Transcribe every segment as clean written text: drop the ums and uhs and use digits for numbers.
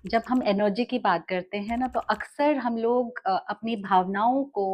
जब हम एनर्जी की बात करते हैं ना तो अक्सर हम लोग अपनी भावनाओं को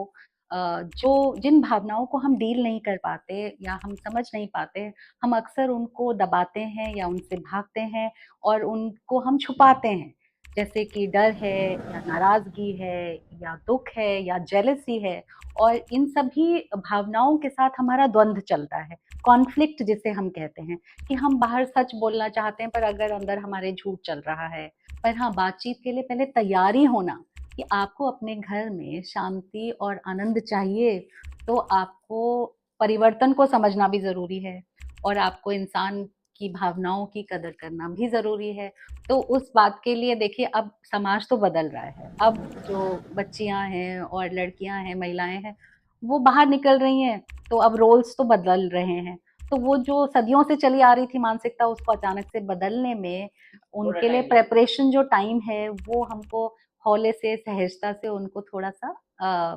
जो जिन भावनाओं को हम डील नहीं कर पाते या हम समझ नहीं पाते, हम अक्सर उनको दबाते हैं या उनसे भागते हैं और उनको हम छुपाते हैं। जैसे कि डर है या नाराज़गी है या दुःख है या जेलसी है और इन सभी भावनाओं के साथ हमारा द्वंद्व चलता है, कॉन्फ्लिक्ट जिसे हम कहते हैं कि हम बाहर सच बोलना चाहते हैं पर अगर अंदर हमारे झूठ चल रहा है। पर हाँ, बातचीत के लिए पहले तैयारी होना कि आपको अपने घर में शांति और आनंद चाहिए, तो आपको परिवर्तन को समझना भी ज़रूरी है और आपको इंसान की भावनाओं की कदर करना भी ज़रूरी है। तो उस बात के लिए देखिए अब समाज तो बदल रहा है। अब जो बच्चियाँ हैं और लड़कियाँ हैं, महिलाएँ हैं, वो बाहर निकल रही हैं, तो अब रोल्स तो बदल रहे हैं। तो वो जो सदियों से चली आ रही थी मानसिकता उसको अचानक से बदलने में थोड़ा उनके लिए टाइम लगेगा। प्रिपरेशन जो टाइम है वो हमको हौले से सहजता से उनको थोड़ा-सा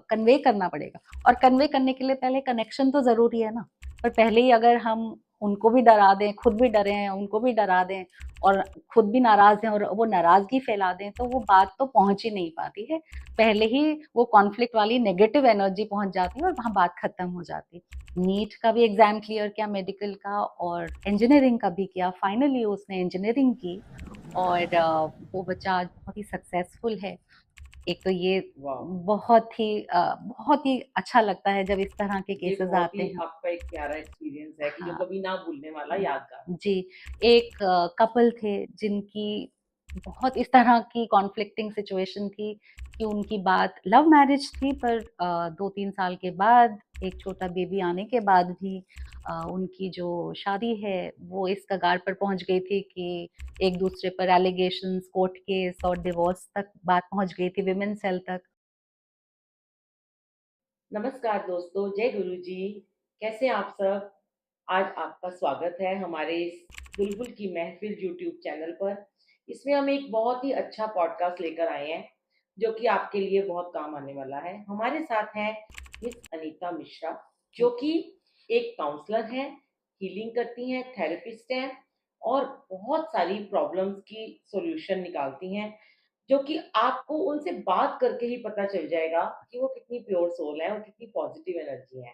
कन्वे करना पड़ेगा और कन्वे करने के लिए पहले कनेक्शन तो ज़रूरी है ना। पर पहले ही अगर हम उनको भी डरा दें, खुद भी डरे हैं, उनको भी डरा दें और खुद भी नाराज़ हैं और वो नाराज़गी फैला दें, तो वो बात तो पहुँच ही नहीं पाती है। पहले ही वो कॉन्फ्लिक्ट वाली नेगेटिव एनर्जी पहुँच जाती है और वहाँ बात खत्म हो जाती है। नीट का भी एग्ज़ाम क्लियर किया मेडिकल का और इंजीनियरिंग का भी किया। फाइनली उसने इंजीनियरिंग की और वो बच्चा आज बहुत ही सक्सेसफुल है। एक तो ये वाह! बहुत ही अच्छा लगता है जब इस तरह के ये केसेज़ बहुत आते ही हैं। आपका एक प्यारा एक्सपीरियंस है कि जो हाँ, कभी ना भूलने वाला यादगार। जी, एक कपल थे जिनकी बहुत इस तरह की कॉन्फ्लिक्टिंग सिचुएशन थी कि उनकी बात लव मैरिज थी पर 2-3 साल के बाद एक छोटा बेबी आने के बाद भी उनकी जो शादी है वो इस कगार पर पहुँच गई थी कि एक दूसरे पर एलिगेशंस, कोर्ट केस और डिवोर्स तक बात पहुँच गई थी, विमेन्स हेल्थ तक। नमस्कार दोस्तों, जय गुरुजी। कैसे हैं आप सब? आज आपका स्वागत है हमारे इस बुलबुल की महफ़िल यूट्यूब चैनल पर। इसमें हम एक बहुत ही अच्छा पॉडकास्ट लेकर आए हैं, जो कि आपके लिए बहुत काम आने वाला है। हमारे साथ हैं मिस अनीता मिश्रा, जो थैंक कि एक काउंसलर हैं, हीलिंग करती हैं, थेरेपिस्ट हैं और बहुत सारी प्रॉब्लम्स की सॉल्यूशन निकालती हैं। जो कि आपको उनसे बात करके ही पता चल जाएगा कि वो कितनी प्योर सोल है और कितनी पॉजिटिव एनर्जी है।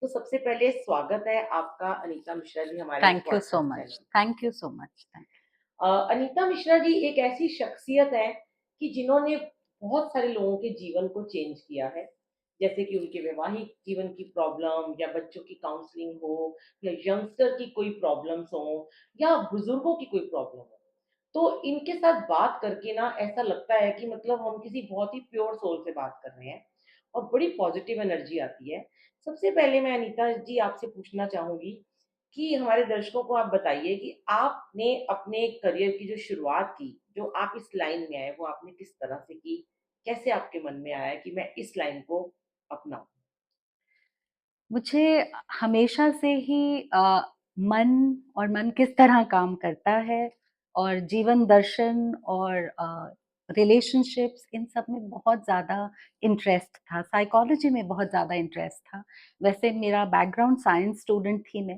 तो सबसे पहले स्वागत है आपका अनीता मिश्रा जी हमारे इस you so podcast much, channel. Thank you so much, thank Anita Mishra ji एक ऐसी शख्सियत है कि जिन्होंने बहुत सारे लोगों के जीवन को चेंज किया है। जैसे कि उनके वैवाहिक जीवन की प्रॉब्लम या बच्चों की काउंसलिंग हो या यंगस्टर की कोई प्रॉब्लम्स हो या बुजुर्गों की कोई प्रॉब्लम हो, तो इनके साथ बात करके ना ऐसा लगता है कि मतलब हम किसी बहुत ही प्योर सोल से बात कर रहे हैं और बड़ी पॉजिटिव एनर्जी आती है। सबसे पहले मैं अनीता जी आपसे पूछना चाहूँगी कि हमारे दर्शकों को आप बताइए कि आपने अपने करियर की जो शुरुआत की, जो आप इस लाइन में आए, वो आपने किस तरह से की? कैसे आपके मन में आया कि मैं इस लाइन को अपनाऊँ? मुझे हमेशा से ही मन और मन किस तरह काम करता है और जीवन दर्शन और रिलेशनशिप्स इन सब में बहुत ज़्यादा इंटरेस्ट था। साइकोलॉजी में बहुत ज़्यादा इंटरेस्ट था। वैसे मेरा बैकग्राउंड साइंस स्टूडेंट थी मैं,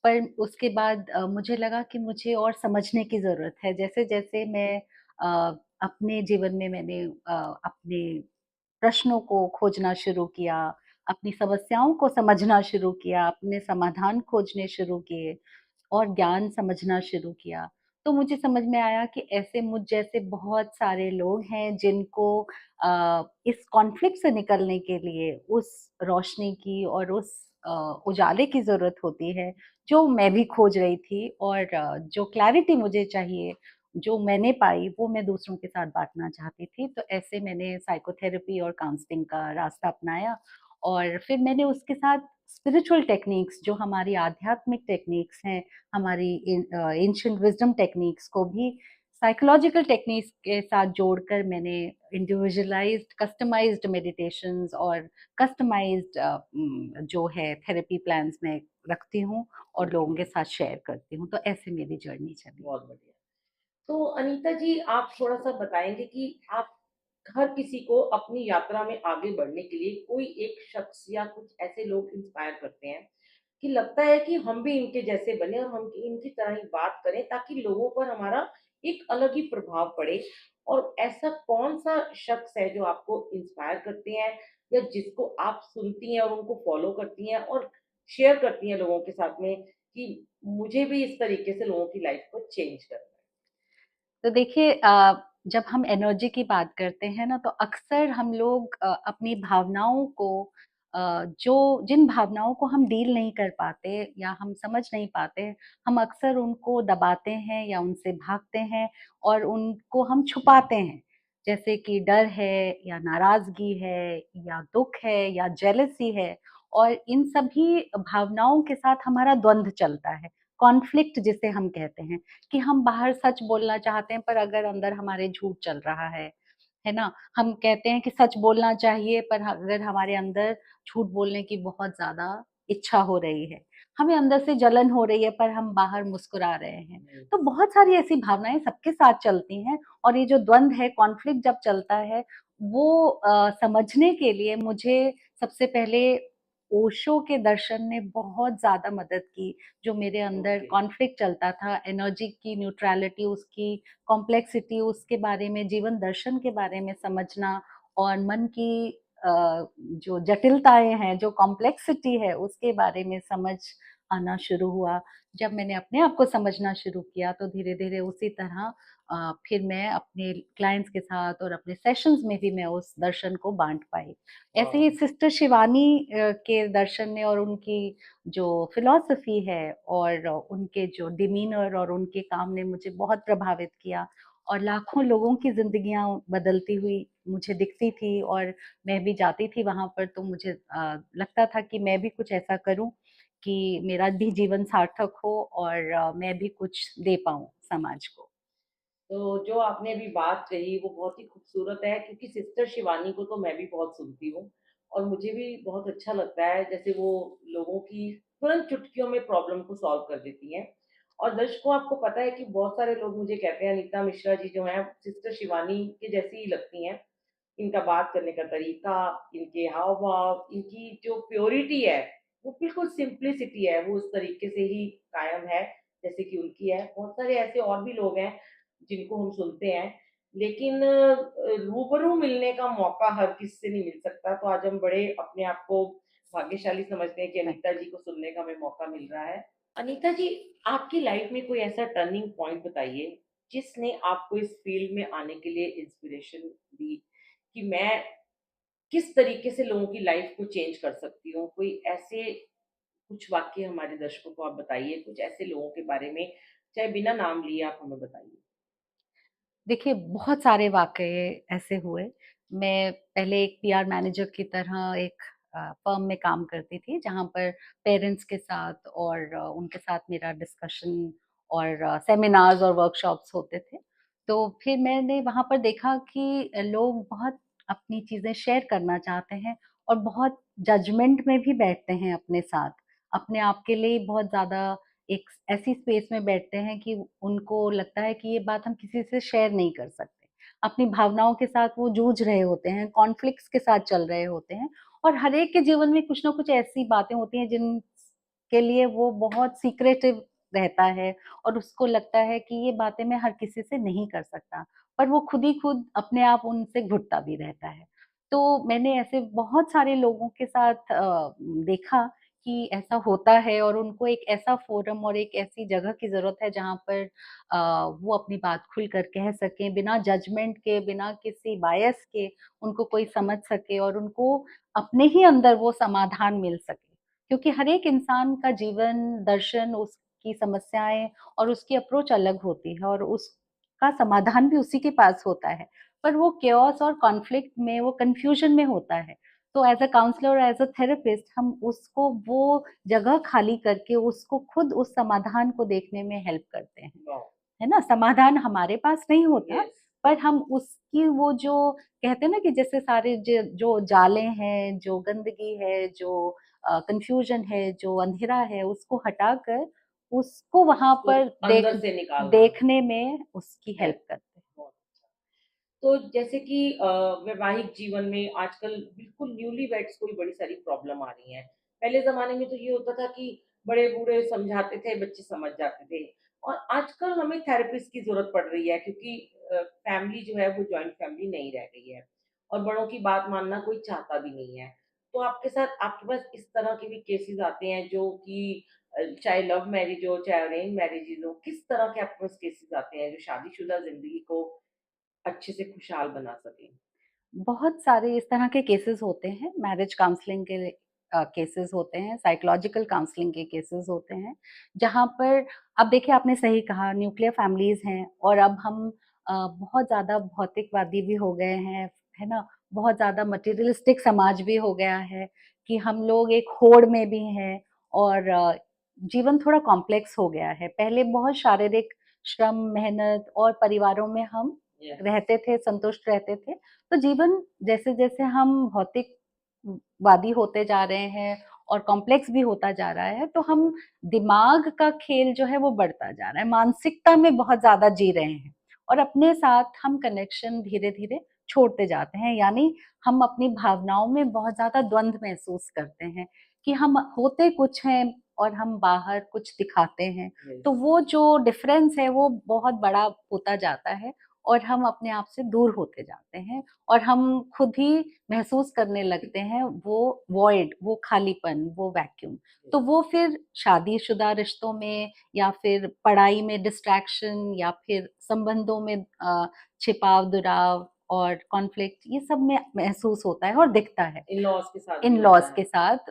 पर उसके बाद मुझे लगा कि मुझे और समझने की ज़रूरत है। जैसे-जैसे मैं अपने जीवन में मैंने अपने प्रश्नों को खोजना शुरू किया, अपनी समस्याओं को समझना शुरू किया, अपने समाधान खोजने शुरू किए और ज्ञान समझना शुरू किया। तो मुझे समझ में आया कि ऐसे मुझ जैसे बहुत सारे लोग हैं जिनको इस कॉन्फ्लिक्ट से निकलने के लिए उस रोशनी की और उस उजाले की ज़रूरत होती है, जो मैं भी खोज रही थी और जो क्लैरिटी मुझे चाहिए जो मैंने पाई वो मैं दूसरों के साथ बाँटना चाहती थी। तो ऐसे मैंने साइकोथेरेपी और काउंसलिंग का रास्ता अपनाया और फिर मैंने उसके साथ स्पिरिचुअल टेक्निक्स जो हमारी आध्यात्मिक टेक्निक्स हैं, हमारी एंशिएंट विज़डम टेक्निक्स को भी साइकोलॉजिकल टेक्निक्स के साथ जोड़कर मैंने इंडिविजुअलाइज़्ड कस्टमाइज़्ड मेडिटेशंस और कस्टमाइज़्ड जो है थेरेपी प्लान्स मैं रखती हूँ और ओके, लोगों के साथ शेयर करती हूँ। तो ऐसे मेरी जर्नी चली। बहुत बढ़िया। तो अनीता जी आप थोड़ा-सा बताएँगे कि आप हर किसी को अपनी यात्रा में आगे बढ़ने के लिए कोई एक शख्स या कुछ ऐसे लोग इंस्पायर करते हैं कि लगता है कि हम भी इनके जैसे बने और हम इनकी तरह ही बात करें ताकि लोगों पर हमारा एक अलग ही प्रभाव पड़े और ऐसा कौन-सा शख्स है जो आपको इंस्पायर करते हैं या जिसको आप सुनती हैं और उनको फ़ॉलो करती हैं और शेयर करती हैं लोगों के साथ में कि मुझे भी इस तरीके से लोगों की लाइफ़ को चेंज करना है? तो देखिए जब हम एनर्जी की बात करते हैं ना तो अक्सर हम लोग अपनी भावनाओं को जो जिन भावनाओं को हम डील नहीं कर पाते या हम समझ नहीं पाते, हम अक्सर उनको दबाते हैं या उनसे भागते हैं और उनको हम छुपाते हैं। जैसे कि डर है या नाराज़गी है या दुःख है या जेलसी है और इन सभी भावनाओं के साथ हमारा द्वंद्व चलता है, कॉन्फ्लिक्ट जिसे हम कहते हैं। कि हम बाहर सच बोलना चाहते हैं पर अगर अंदर हमारे झूठ चल रहा है ना? हम कहते हैं कि सच बोलना चाहिए पर अगर हमारे अंदर झूठ बोलने की बहुत ज़्यादा इच्छा हो रही है। हमें अंदर से जलन हो रही है पर हम बाहर मुस्कुरा रहे हैं। हुँ, तो बहुत सारी ऐसी भावनाएँ सबके साथ चलती हैं और ये जो द्वंद है, कॉन्फ्लिक्ट जब चलता है वो समझने के लिए मुझे सबसे पहले ओशो के दर्शन ने बहुत ज़्यादा मदद की। जो मेरे अंदर ओके। कॉन्फ्लिक्ट चलता था, एनर्जी की न्यूट्रैलिटी, उसकी कॉम्प्लेक्सिटी, उसके बारे में, जीवन दर्शन के बारे में समझना और मन की जो जटिलताएँ हैं, जो कॉम्प्लेक्सिटी है, उसके बारे में समझ आना शुरू हुआ। जब मैंने अपने आप को समझना शुरू किया, तो धीरे-धीरे उसी तरह फिर मैं अपने क्लाइंट्स के साथ और अपने सेशंस में भी मैं उस दर्शन को बाँट पाई। ऐसे ही वाह! सिस्टर शिवानी के दर्शन ने और उनकी जो फ़िलॉसफ़ी है और उनके जो डिमीनर और उनके काम ने मुझे बहुत प्रभावित किया और लाखों लोगों की ज़िंदगियाँ बदलती हुई मुझे दिखती थी और मैं भी जाती थी वहाँ पर तो मुझे लगता था कि मैं भी कुछ ऐसा करूँ कि मेरा भी जीवन सार्थक हो और मैं भी कुछ दे पाऊँ समाज को। तो जो आपने अभी बात कही वो बहुत ही खूबसूरत है क्योंकि सिस्टर शिवानी को तो मैं भी बहुत सुनती हूँ और मुझे भी बहुत अच्छा लगता है जैसे वो लोगों की तुरंत चुटकियों में प्रॉब्लम को सॉल्व कर देती हैं। और दर्शकों आपको पता है कि बहुत सारे लोग मुझे कहते हैं अनीता मिश्रा जी जो हैं सिस्टर शिवानी के जैसी ही लगती हैं। इनका बात करने का तरीका, इनके हाव-भाव, इनकी जो प्योरिटी है, वो बिल्कुल सिंप्लिसिटी है, वो उस तरीके से ही कायम है, जैसे कि उनकी है। बहुत सारे ऐसे और भी लोग हैं, जिनको हम सुनते हैं, लेकिन रूबरू मिलने का मौका हर किसी से नहीं मिल सकता, तो आज हम बड़े अपने आप को भाग्यशाली समझते हैं कि राइट। अनीता जी को सुनने का हमें मौका मिल रहा है। अनीता जी, आपकी लाइफ में कोई ऐसा टर्निंग पॉइंट बताइए, जिसने आपको इस फील्ड में आने के लिए इंस्पिरेशन दी? कि मैं किस तरीके से लोगों की लाइफ को चेंज कर सकती हूँ। कोई ऐसे कुछ वाक़ये हमारे दर्शकों को आप बताइए, कुछ ऐसे लोगों के बारे में, चाहे बिना नाम लिए आप हमें बताइए। देखिए, बहुत सारे वाक़ये ऐसे हुए। मैं पहले एक पीआर मैनेजर की तरह एक फ़र्म में काम करती थी, जहाँ पर पेरेंट्स के साथ और उनके साथ मेरा डिस्कशन और सेमिनार्स और वर्कशॉप्स होते थे। तो फिर मैंने वहाँ पर देखा कि लोग बहुत अपनी चीज़ें शेयर करना चाहते हैं और बहुत जजमेंट में भी बैठते हैं अपने साथ। अपने आप के लिए बहुत ज़्यादा एक ऐसी स्पेस में बैठते हैं कि उनको लगता है कि ये बात हम किसी से शेयर नहीं कर सकते। अपनी भावनाओं के साथ वो जूझ रहे होते हैं, कॉन्फ्लिक्ट्स के साथ चल रहे होते हैं और हर एक के जीवन में कुछ न कुछ ऐसी बातें होती हैं जिनके लिए वो बहुत सीक्रेटिव रहता है और उसको लगता है कि ये बातें मैं हर किसी से नहीं कर सकता। पर वो खुद ही खुद अपने आप उनसे घुटता भी रहता है। तो मैंने ऐसे बहुत सारे लोगों के साथ देखा कि ऐसा होता है और उनको एक ऐसा फ़ोरम और एक ऐसी जगह की ज़रूरत है जहाँ पर वो अपनी बात खुलकर कह सकें, बिना जजमेंट के, बिना किसी बायस के उनको कोई समझ सके और उनको अपने ही अंदर वो समाधान मिल सके। क्योंकि हर एक इंसान का जीवन दर्शन, उसकी समस्याएँ और उसकी अप्रोच अलग होती है और उसका समाधान भी उसी के पास होता है। पर वो chaos और कॉन्फ्लिक्ट में, वो कन्फ्यूज़न में होता है। तो एज़ अ काउंसलर और एज़ अ थेरेपिस्ट हम उसको वो जगह खाली करके उसको खुद उस समाधान को देखने में हेल्प करते हैं। वाओ! है ना? समाधान हमारे पास नहीं होता, यस, पर हम उसकी वो जो कहते हैं ना कि जैसे सारे जो जालें हैं, जो गंदगी है, जो कन्फ्यूज़न है, जो अंधेरा है, उसको हटाकर उसको वहाँ उसको पर अंदर से निकालना देखने में उसकी है। हेल्प करते हैं। बहुत अच्छा। तो जैसे कि वैवाहिक जीवन में आजकल बिल्कुल न्यूलीवैड्स को भी बड़ी सारी प्रॉब्लम आ रही हैं। पहले ज़माने में तो ये होता था कि बड़े-बूढ़े समझाते थे, बच्चे समझ जाते थे। और आजकल हमें थेरेपिस्ट की ज़रूरत पड़ रही है क्योंकि फैमिली जो है वो जॉइंट फैमिली नहीं रह गई है और बड़ों की बात मानना कोई चाहता भी नहीं है। तो आपके पास इस तरह के भी केसेज़ आते हैं जो कि चाहे लव मैरिज हो, चाहे अरेंज मैरेजेज़ हो, किस तरह के आपके पास केसेज़ आते हैं जो शादीशुदा ज़िंदगी को अच्छे से खुशहाल बना सकें? बहुत सारे इस तरह के केसेस होते हैं, मैरिज काउंसलिंग के केसेस होते हैं, साइकोलॉजिकल काउंसलिंग के केसेस होते हैं, जहाँ पर अब देखिए आपने सही कहा न्यूक्लियर फैमिलीज़ हैं और अब हम बहुत ज़्यादा भौतिकवादी भी हो गए हैं, है ना? बहुत ज़्यादा मटेरियलिस्टिक समाज भी हो गया है कि हम लोग एक होड़ में भी हैं और जीवन थोड़ा कॉम्प्लेक्स हो गया है। पहले बहुत शारीरिक श्रम, मेहनत और परिवारों में हम यस, रहते थे, संतुष्ट रहते थे। तो जीवन जैसे-जैसे हम भौतिकवादी होते जा रहे हैं और कॉम्प्लेक्स भी होता जा रहा है, तो हम दिमाग का खेल जो है वो बढ़ता जा रहा है। मानसिकता में बहुत ज़्यादा जी रहे हैं और अपने साथ हम कनेक्शन धीरे-धीरे छोड़ते जाते हैं। यानी हम अपनी भावनाओं में बहुत ज़्यादा द्वंद महसूस करते हैं कि हम होते कुछ हैं और हम बाहर कुछ दिखाते हैं। यस। तो वो जो डिफ़रेंस है वो बहुत बड़ा होता जाता है और हम अपने आप से दूर होते जाते हैं और हम खुद ही महसूस करने लगते हैं वो वॉइड, वो खालीपन, वो वैक्यूम। तो वो फिर शादीशुदा रिश्तों में या फिर पढ़ाई में डिस्ट्रैक्शन या फिर संबंधों में छिपाव-दुराव और कॉन्फ्लिक्ट ये सब में महसूस होता है और दिखता है। इन-लॉज़ के साथ भी होता इन-लॉज़ है। के साथ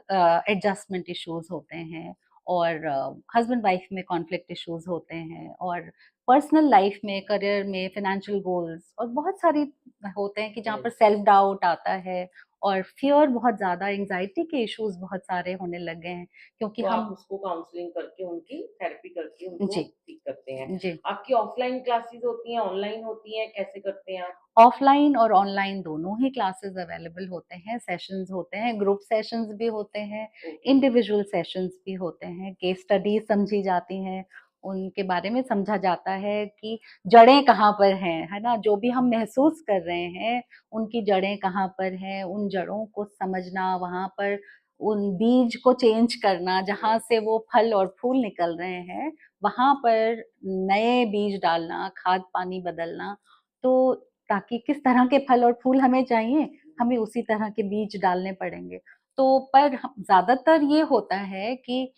एडजस्टमेंट इश्यूज़ होते हैं और हस्बैंड वाइफ में कॉन्फ्लिक्ट इश्यूज़ होते हैं और पर्सनल लाइफ में, करियर में, फाइनेंशियल गोल्स और बहुत सारी होते हैं कि जहाँ पर यस। सेल्फ डाउट आता है और फ़ियर बहुत ज़्यादा एंग्ज़ायटी के इश्यूज़ बहुत सारे होने लग गए हैं क्योंकि तो आप हम उसको काउंसलिंग करके उनकी थेरेपी करके उनको जी, ठीक करते हैं। जी। आपकी ऑफलाइन क्लासेस होती हैं, ऑनलाइन होती हैं, कैसे करते हैं आप? ऑफ़लाइन और ऑनलाइन दोनों ही क्लासेस अवेलेबल होते हैं, सेशंस होते हैं, ग्रुप सेशंस भी होते हैं, ओके, इंडिविजुअल सेशंस भी होते हैं, केस स्टडीज़ समझी जाती हैं, उनके बारे में समझा जाता है कि जड़ें कहाँ पर हैं, है ना? जो भी हम महसूस कर रहे हैं, उनकी जड़ें कहाँ पर हैं, उन जड़ों को समझना, वहाँ पर उन बीज को चेंज करना, जहाँ यस, से वो फल और फूल निकल रहे हैं, वहाँ पर नए बीज डालना, खाद-पानी बदलना, तो ताकि किस तरह के फल और फूल हमें चाहिए, हमें उसी तरह के बीज डालने पड़ेंगे। तो पर ह ज़्यादातर ये होता है कि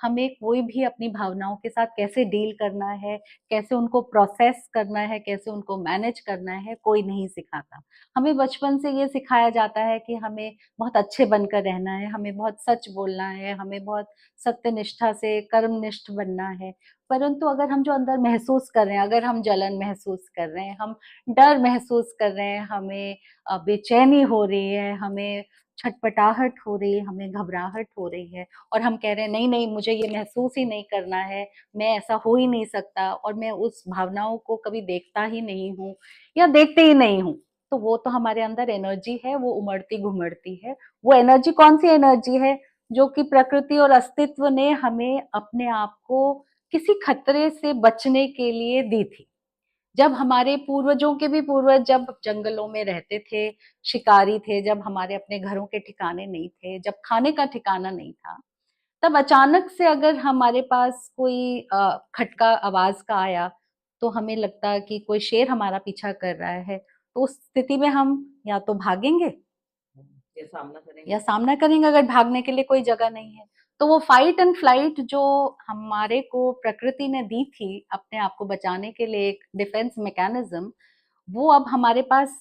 हमें कोई भी अपनी भावनाओं के साथ कैसे डील करना है, कैसे उनको प्रोसेस करना है, कैसे उनको मैनेज करना है, कोई नहीं सिखाता। हमें बचपन से ये सिखाया जाता है कि हमें बहुत अच्छे बनकर रहना है, हमें बहुत सच बोलना है, हमें बहुत सत्यनिष्ठा से कर्मनिष्ठ बनना है। परंतु अगर हम जो अंदर महसूस कर रहे हैं, अगर हम जलन महसूस कर रहे हैं, हम डर महसूस कर रहे हैं, हमें बेचैनी हो रही है, हमें छटपटाहट हो रही है, हमें घबराहट हो रही है और हम कह रहे हैं नहीं, नहीं मुझे ये महसूस ही नहीं करना है, मैं ऐसा हो ही नहीं सकता और मैं उस भावनाओं को कभी देखता ही नहीं हूँ या देखते ही नहीं हूँ। तो वो तो हमारे अंदर एनर्जी है, वो उमड़ती-घुमड़ती है। वो एनर्जी कौन-सी एनर्जी है? जो कि प्रकृति और अस्तित्व ने हमें अपने आप को किसी खतरे से बचने के लिए दी थी। जब हमारे पूर्वजों के भी पूर्वज जब जंगलों में रहते थे, शिकारी थे, जब हमारे अपने घरों के ठिकाने नहीं थे, जब खाने का ठिकाना नहीं था, तब अचानक से अगर हमारे पास कोई खटका आवाज़ का आया, तो हमें लगता कि कोई शेर हमारा पीछा कर रहा है, तो उस स्थिति में हम या तो भागेंगे ये सामना या करेंगे। सामना करेंगे अगर भागने के लिए कोई जगह नहीं है। तो वो फाइट एंड फ्लाइट जो हमारे को प्रकृति ने दी थी अपने आप को बचाने के लिए एक डिफेंस मैकेनिज़्म, वो अब हमारे पास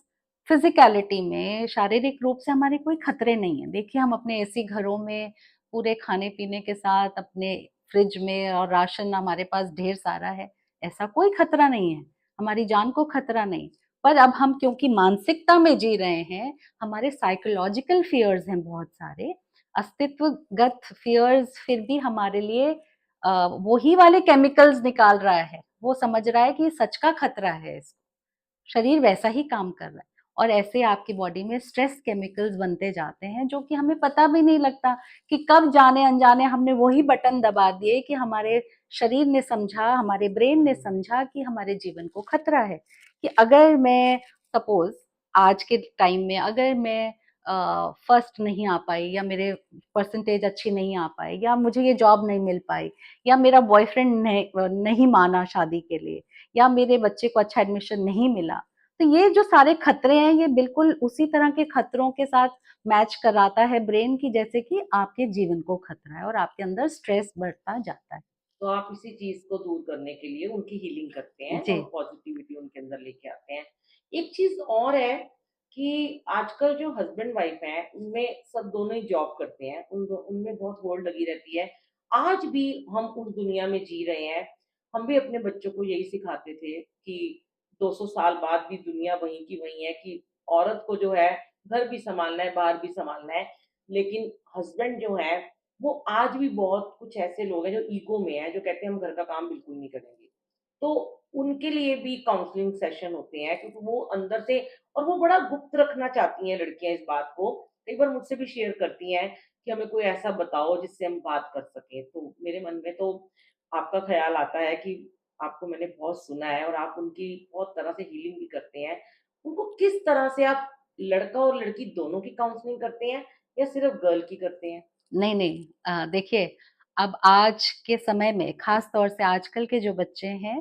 फिज़िकैलिटी में शारीरिक रूप से हमारे कोई खतरे नहीं है। देखिए हम अपने एसी घरों में पूरे खाने-पीने के साथ अपने फ्रिज में और राशन हमारे पास ढेर सारा है, ऐसा कोई खतरा नहीं है, हमारी जान को खतरा नहीं। पर अब हम क्योंकि मानसिकता में जी रहे हैं, हमारे साइकोलॉजिकल फ़ियर्स हैं बहुत सारे, अस्तित्वगत फ़ियर्स फिर भी हमारे लिए वही वाले केमिकल्स निकाल रहा है। वो समझ रहा है कि ये सच का खतरा है इस शरीर वैसा ही काम कर रहा है और ऐसे आपकी बॉडी में स्ट्रेस केमिकल्स बनते जाते हैं जो कि हमें पता भी नहीं लगता कि कब जाने-अनजाने हमने वही बटन दबा दिए कि हमारे शरीर ने समझा, हमारे ब्रेन ने समझा कि हमारे जीवन को खतरा है। कि अगर मैं सपोज़ आज के टाइम में अगर मैं फर्स्ट नहीं आ पाई, या मेरे परसेंटेज अच्छी नहीं आ पाई, या मुझे ये जॉब नहीं मिल पाई, या मेरा बॉयफ्रेंड नहीं माना शादी के लिए, या मेरे बच्चे को अच्छा एडमिशन नहीं मिला। तो ये जो सारे खतरे हैं, ये बिल्कुल उसी तरह के खतरों के साथ मैच कराता है ब्रेन की, जैसे कि आपके जीवन को खतरा है और आपके अंदर स्ट्रेस बढ़ता जाता है। तो आप इसी चीज़ को दूर करने के लिए उनकी हीलिंग करते हैं जी। और पॉज़िटिविटी उनके अंदर लेके आते हैं। एक चीज़ और है कि आजकल जो हस्बैंड-वाइफ हैं, उनमें सब दोनों ही जॉब करते हैं, उनमें बहुत होड़ लगी रहती है। आज भी हम उस दुनिया में जी रहे हैं। हम भी अपने बच्चों को यही सिखाते थे कि 200 साल बाद भी दुनिया वहीं की वहीं है कि औरत को जो है, घर भी सँभालना है, बाहर भी सँभालना है। लेकिन हस्बैंड जो हैं, वो आज भी बहुत कुछ ऐसे लोग हैं जो ईगो में हैं, जो कहते हैं हम घर का काम बिल्कुल नहीं करेंगे। तो उनके लिए भी काउंसलिंग सेशन होते हैं क्योंकि वो अंदर से और वो बड़ा गुप्त रखना चाहती हैं लड़कियाँ इस बात को। कई बार मुझसे भी शेयर करती हैं कि हमें कोई ऐसा बताओ जिससे हम बात कर सकें। तो मेरे मन में तो आपका ख़्याल आता है कि आपको मैंने बहुत सुना है और आप उनकी बहुत तरह से हीलिंग भी करते हैं। उनको किस तरह से आप लड़का और लड़की दोनों की काउंसलिंग करते हैं या सिर्फ़ गर्ल की करते हैं? नहीं, नहीं, देखिए, अब आज के समय में ख़ास तौर से आजकल के जो बच्चे हैं,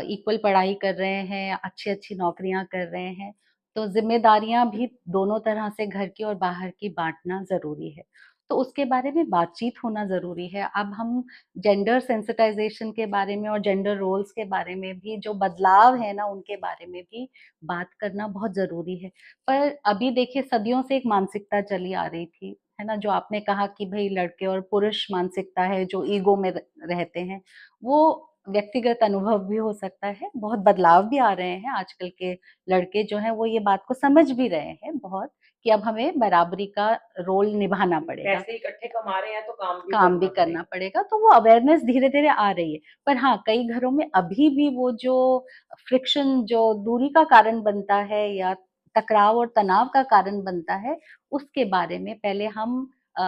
इक्वल पढ़ाई कर रहे हैं, अच्छी-अच्छी नौकरियाँ कर रहे हैं, तो ज़िम्मेदारियाँ भी दोनों तरह से घर की और बाहर की बाँटना ज़रूरी है। तो उसके बारे में बातचीत होना ज़रूरी है। अब हम जेंडर सेंसिटाइज़ेशन के बारे में और जेंडर रोल्स के बारे में भी, जो बदलाव है ना, उनके बारे में भी बात करना बहुत ज़रूरी है। पर अभी देखिए, सदियों से एक मानसिकता चली आ रही थी, है ना? जो आपने कहा कि भई लड़के और पुरुष मानसिकता है, जो ईगो में रहते हैं, वो व्यक्तिगत अनुभव भी हो सकता है, बहुत बदलाव भी आ रहे हैं, आजकल के लड़के जो हैं वो ये बात को समझ भी रहे हैं बहुत, कि अब हमें बराबरी का रोल निभाना पड़ेगा, पैसे इकट्ठे कमा रहे हैं तो काम भी काम भी करना करना पड़ेगा। पड़ेगा, तो वो अवेयरनेस धीरे-धीरे आ रही है। पर हाँ, कई घरों में अभी भी वो जो फ्रिक्शन, जो दूरी का कारण बनता है या टकराव और तनाव का कारण बनता है, उसके बारे में पहले हम अ,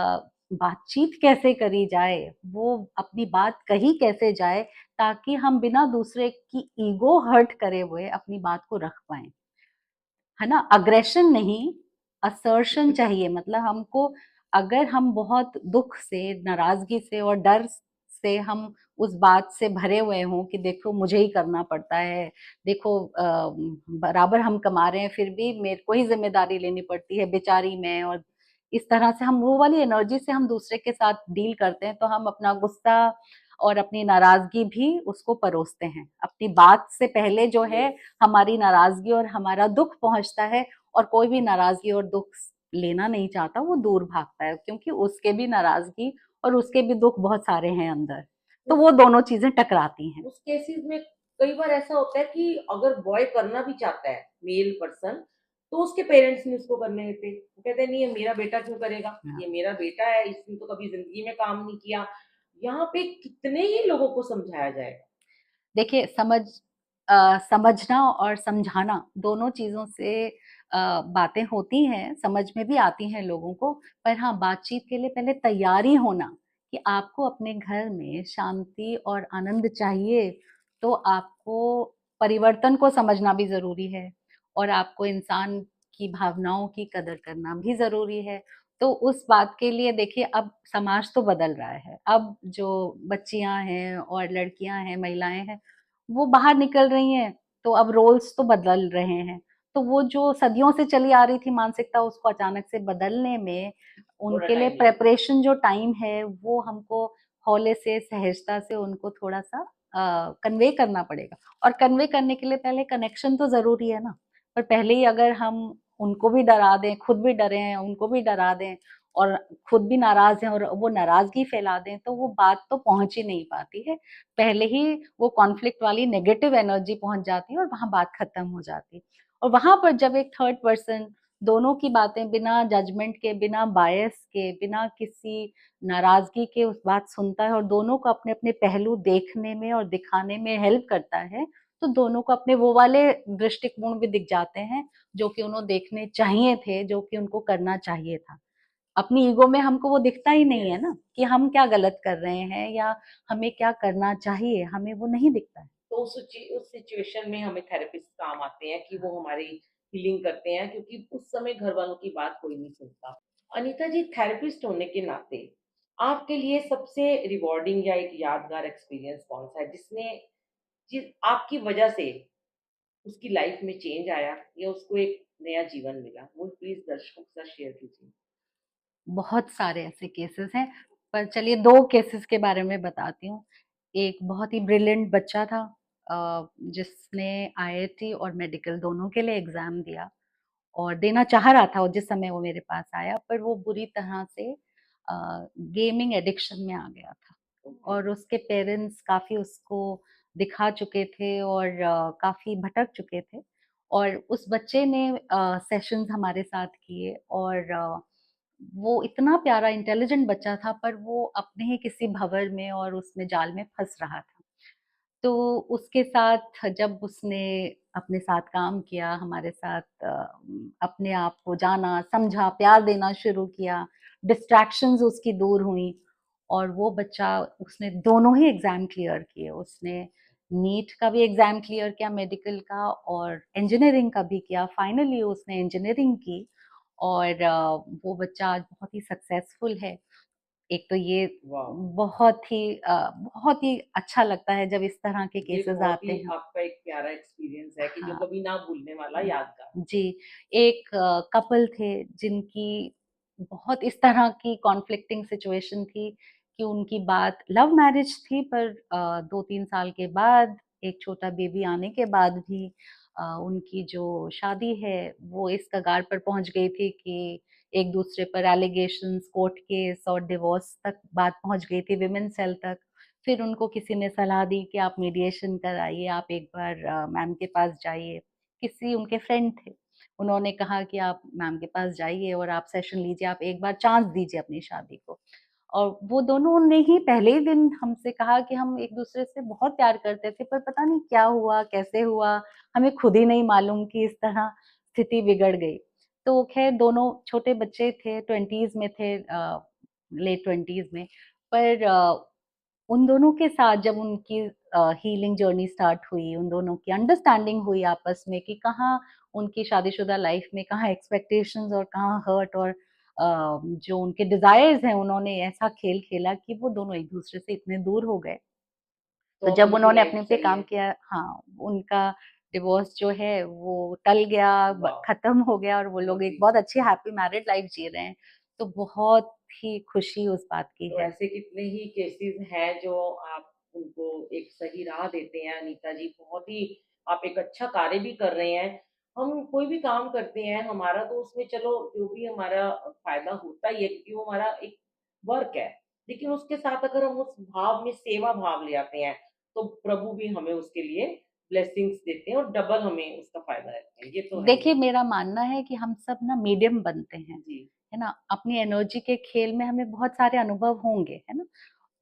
बातचीत कैसे करी जाए, वो अपनी बात कही कैसे जाए, ताकि हम बिना दूसरे की ईगो हर्ट करे हुए अपनी बात को रख पाएँ। है ना? अग्रेशन नहीं, असर्शन चाहिए, मतलब हमको, अगर हम बहुत दुःख से, नाराज़गी से और डर से हम उस बात से भरे हुए हों कि देखो मुझे ही करना पड़ता है, देखो बराबर हम कमा रहे हैं फिर भी मेरे को ही ज़िम्मेदारी लेनी पड़ती है, बेचारी मैं, और इस तरह से हम वो वाली एनर्जी से हम दूसरे के साथ डील करते हैं, तो हम अपना गुस्सा और अपनी नाराज़गी भी उसको परोसते हैं। अपनी बात से पहले जो है यस, हमारी नाराज़गी और हमारा दुःख पहुँचता है, और कोई भी नाराज़गी और दुःख लेना नहीं चाहता, वो दूर भागता है, क्योंकि उसके भी नाराज़गी और उसके भी दुःख बहुत सारे हैं अंदर। तो उस वो दोनों चीज़ें टकराती हैं। उस केसेज़ में कई बार ऐसा होता है कि अगर बॉय करना भी चाहता है, मेल पर्सन, तो उसके पेरेंट्स नहीं उसको करने देते। वो कहते हैं, "नहीं, ये मेरा बेटा क्यों करेगा? हाँ। ये मेरा बेटा है, इसने तो कभी ज़िंदगी में काम नहीं किया।" यहाँ पे कितने ही लोगों को समझाया जाएगा। देखिए, समझना और समझाना दोनों चीज़ों से बातें होती हैं, समझ में भी आती हैं लोगों को, पर हाँ, बातचीत के लिए पहले तैयारी होना कि आपको अपने घर में शांति और आनंद चाहिए, तो आपको परिवर्तन को समझना भी ज़रूरी है, और आपको इंसान की भावनाओं की कदर करना भी ज़रूरी है। तो उस बात के लिए देखिए, अब समाज तो बदल रहा है। अब जो बच्चियाँ हैं और लड़कियाँ हैं, महिलाएँ हैं, वो बाहर निकल रही हैं, तो अब रोल्स तो बदल रहे हैं। तो वो जो सदियों से चली आ रही थी मानसिकता, उसको अचानक से बदलने में थोड़ा उनके लिए टाइम लगेगा। प्रिपरेशन जो टाइम है, वो हमको हौले से, सहजता से उनको थोड़ा-सा कन्वे करना पड़ेगा, और कन्वे करने के लिए पहले कनेक्शन तो ज़रूरी है ना। पर पहले ही अगर हम उनको भी डरा दें, खुद भी डरे हैं, उनको भी डरा दें और खुद भी नाराज़ हैं और वो नाराज़गी फैला दें, तो वो बात तो पहुँच ही नहीं पाती है। पहले ही वो कॉन्फ्लिक्ट वाली नेगेटिव एनर्जी पहुँच जाती है और वहाँ बात खत्म हो जाती है। और वहाँ पर जब एक थर्ड पर्सन दोनों की बातें बिना जजमेंट के, बिना बायस के, बिना किसी नाराज़गी के उस बात सुनता है और दोनों को अपने-अपने पहलू देखने में और दिखाने में हेल्प करता है, तो दोनों को अपने वो वाले दृष्टिकोण भी दिख जाते हैं, जो कि उन्हें देखने चाहिए थे, जो कि उनको करना चाहिए था। अपनी ईगो में हमको वो दिखता ही नहीं है यस। ना, कि हम क्या गलत कर रहे हैं या हमें क्या करना चाहिए, हमें वो नहीं दिखता है। तो उस सिचुएशन में हमें थेरेपिस्ट काम आते हैं कि वो हमारी हीलिंग करते हैं, क्योंकि उस समय घर वालों की बात कोई नहीं सुनता। अनीता जी, थेरेपिस्ट होने के नाते आपके लिए सबसे रिवॉर्डिंग या एक यादगार एक्सपीरियंस कौन-सा है, जिस आपकी वजह से उसकी लाइफ में चेंज आया या उसको एक नया जीवन मिला? वो प्लीज़ दर्शकों के साथ शेयर कीजिए। बहुत सारे ऐसे केसेस हैं, पर चलिए 2 केसेस के बारे में बताती हूँ। एक बहुत ही ब्रिलिएंट बच्चा था जिसने आईआईटी और मेडिकल दोनों के लिए एग्ज़ाम दिया और देना चाह रहा था, और जिस समय वो मेरे पास आया, पर वो बुरी तरह से गेमिंग एडिक्शन में आ गया था। ओके, और उसके पेरेंट्स काफ़ी उसको दिखा चुके थे और काफ़ी भटक चुके थे, और उस बच्चे ने सेशंस हमारे साथ किए, और वो इतना प्यारा इंटेलिजेंट बच्चा था, पर वो अपने ही किसी भंवर में और उसमें जाल में फँस रहा था। तो उसके साथ जब उसने अपने साथ काम किया, हमारे साथ अपने आप को जाना, समझा, प्यार देना शुरू किया, डिस्ट्रैक्शंस उसकी दूर हुईं, और वो बच्चा, उसने दोनों ही एग्ज़ाम क्लियर किए। उसने नीट का भी एग्ज़ाम क्लियर किया, मेडिकल का, और इंजीनियरिंग का भी किया। फाइनली उसने इंजीनियरिंग की, और वो बच्चा आज बहुत ही सक्सेसफुल है। एक तो ये वाह! बहुत ही अच्छा लगता है जब इस तरह के ये केसेज़ बहुत आते ही हैं। आपका एक प्यारा एक्सपीरियंस है कि जो हाँ, कभी ना भूलने वाला उम, यादगार। जी, एक कपल थे जिनकी बहुत इस तरह की कॉन्फ्लिक्टिंग सिचुएशन थी कि उनकी बात लव मैरिज थी, पर 2-3 साल के बाद, एक छोटा बेबी आने के बाद भी उनकी जो शादी है वो इस कगार पर पहुँच गई थी कि एक-दूसरे पर एलिगेशंस, कोर्ट केस और डिवोर्स तक बात पहुँच गई थी, विमेन सेल तक। फिर उनको किसी ने सलाह दी कि आप मीडिएशन कराइए, आप एक बार मैम के पास जाइए। किसी उनके फ्रेंड थे, उन्होंने कहा कि आप मैम के पास जाइए और आप सेशन लीजिए, आप एक बार चांस दीजिए अपनी शादी को। और वो दोनों ने ही पहले ही दिन हमसे कहा कि हम एक-दूसरे से बहुत प्यार करते थे, पर पता नहीं क्या हुआ, कैसे हुआ, हमें खुद ही नहीं मालूम कि इस तरह स्थिति बिगड़ गई। तो ख़ैर दोनों छोटे बच्चे थे, 20s में थे, लेट 20s में, पर उन दोनों के साथ जब उनकी हीलिंग जर्नी स्टार्ट हुई, उन दोनों की अंडरस्टैंडिंग हुई आपस में कि कहाँ उनकी शादीशुदा लाइफ में कहाँ एक्सपेक्टेशंस और कहाँ हर्ट, और जो उनके डिज़ायर्स हैं, उन्होंने ऐसा खेल खेला कि वो दोनों एक-दूसरे से इतने दूर हो गए। तो तो अब जब उनकी उन्होंने लाइफ अपने पे सही काम है। किया, हाँ, उनका डिवोर्स जो है वो टल गया, वाह! खत्म हो गया, और वो लोग बहुत एक ही बहुत अच्छी हैप्पी मैरिड लाइफ जी रहे हैं। तो बहुत ही खुशी उस बात की तो है। ऐसे कितने ही केसेस हैं जो आप उनको एक सही राह देते हैं अनीता जी। बहुत ही आप एक अच्छा कार्य भी कर रहे हैं। हम कोई भी काम करते हैं, हमारा तो उसमें चलो जो भी हमारा फ़ायदा होता ही है, क्योंकि वो हमारा एक वर्क है। लेकिन उसके साथ अगर हम उस भाव में सेवा भाव ले आते हैं, तो प्रभु भी हमें उसके लिए ब्लेसिंग्स देते हैं और डबल हमें उसका फ़ायदा रहता है। ये तो है ही। देखिए, मेरा मानना है कि हम सब ना मीडियम बनते हैं, जी, है ना? अपनी एनर्जी के खेल में हमें बहुत सारे अनुभव होंगे, है ना?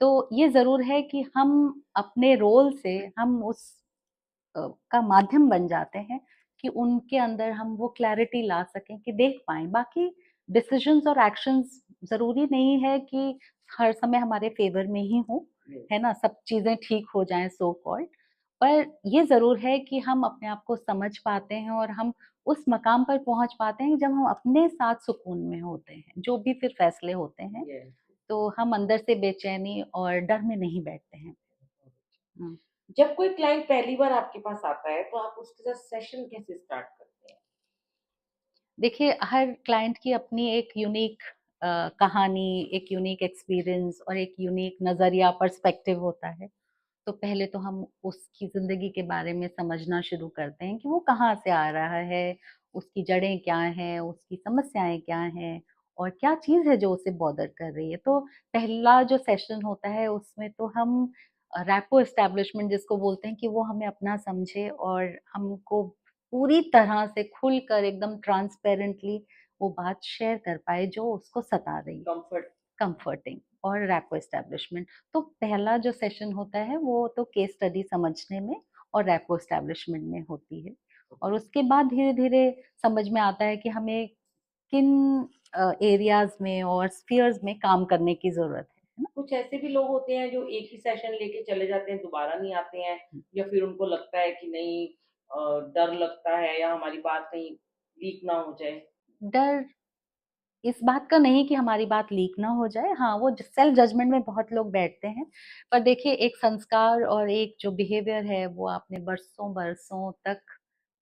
तो ये ज़रूर है कि हम अपने रोल से हम उस का माध्यम बन जाते हैं कि उनके अंदर हम वो क्लैरिटी ला सकें कि देख पाएँ। बाकी डिसिज़न्स और एक्शंस ज़रूरी नहीं है कि हर समय हमारे फ़ेवर में ही हों, जी। है ना? सब चीज़ें ठीक हो जाएँ सो कॉल्ड। पर ये ज़रूर है कि हम अपने आप को समझ पाते हैं और हम उस मकाम पर पहुँच पाते हैं जब हम अपने साथ सुकून में होते हैं, जो भी फिर फ़ैसले होते हैं, यस। तो हम अंदर से बेचैनी और डर में नहीं बैठते हैं। हुँ। जब कोई क्लाइंट पहली बार आपके पास आता है, तो आप उसके साथ सेशन कैसे स्टार्ट करते हैं? देखिए, हर क्लाइंट की अपनी एक यूनिक कहानी, एक यूनिक एक्सपीरियंस और एक यूनिक नज़रिया, पर्सपेक्टिव होता है। तो पहले तो हम उसकी ज़िंदगी के बारे में समझना शुरू करते हैं कि वो कहाँ से आ रहा है, उसकी जड़ें क्या हैं, उसकी समस्याएँ क्या हैं, और क्या चीज़ है जो उसे बॉदर कर रही है। तो पहला जो सेशन होता है उसमें तो हम रैपो एस्टेब्लिशमेंट जिसको बोलते हैं, कि वो हमें अपना समझे और हमको पूरी तरह से खुलकर एकदम ट्रांसपेरेंटली वो बात शेयर कर पाए जो उसको सता रही है। कम्फर्ट। कंफर्टिंग और रैपो एस्टेब्लिशमेंट। तो पहला जो सेशन होता है वो तो केस स्टडी समझने में और रैपो एस्टेब्लिशमेंट में होती है, और उसके बाद धीरे-धीरे समझ में आता है कि हमें किन एरियाज़ में और स्फीयर्स में काम करने की ज़रूरत है कुछ ऐसे भी लोग होते हैं जो एक ही सेशन लेके चले जाते हैं, दोबारा नहीं आते हैं, या फिर उनको लगता है कि नहीं, डर लगता है या हमारी बात कहीं लीक ना हो जाए। डर इस बात का नहीं कि हमारी बात लीक ना हो जाए, हाँ, वो सेल्फ जजमेंट में बहुत लोग बैठते हैं। पर देखिए, एक संस्कार और एक जो बिहेवियर है वो आपने बरसों-बरसों तक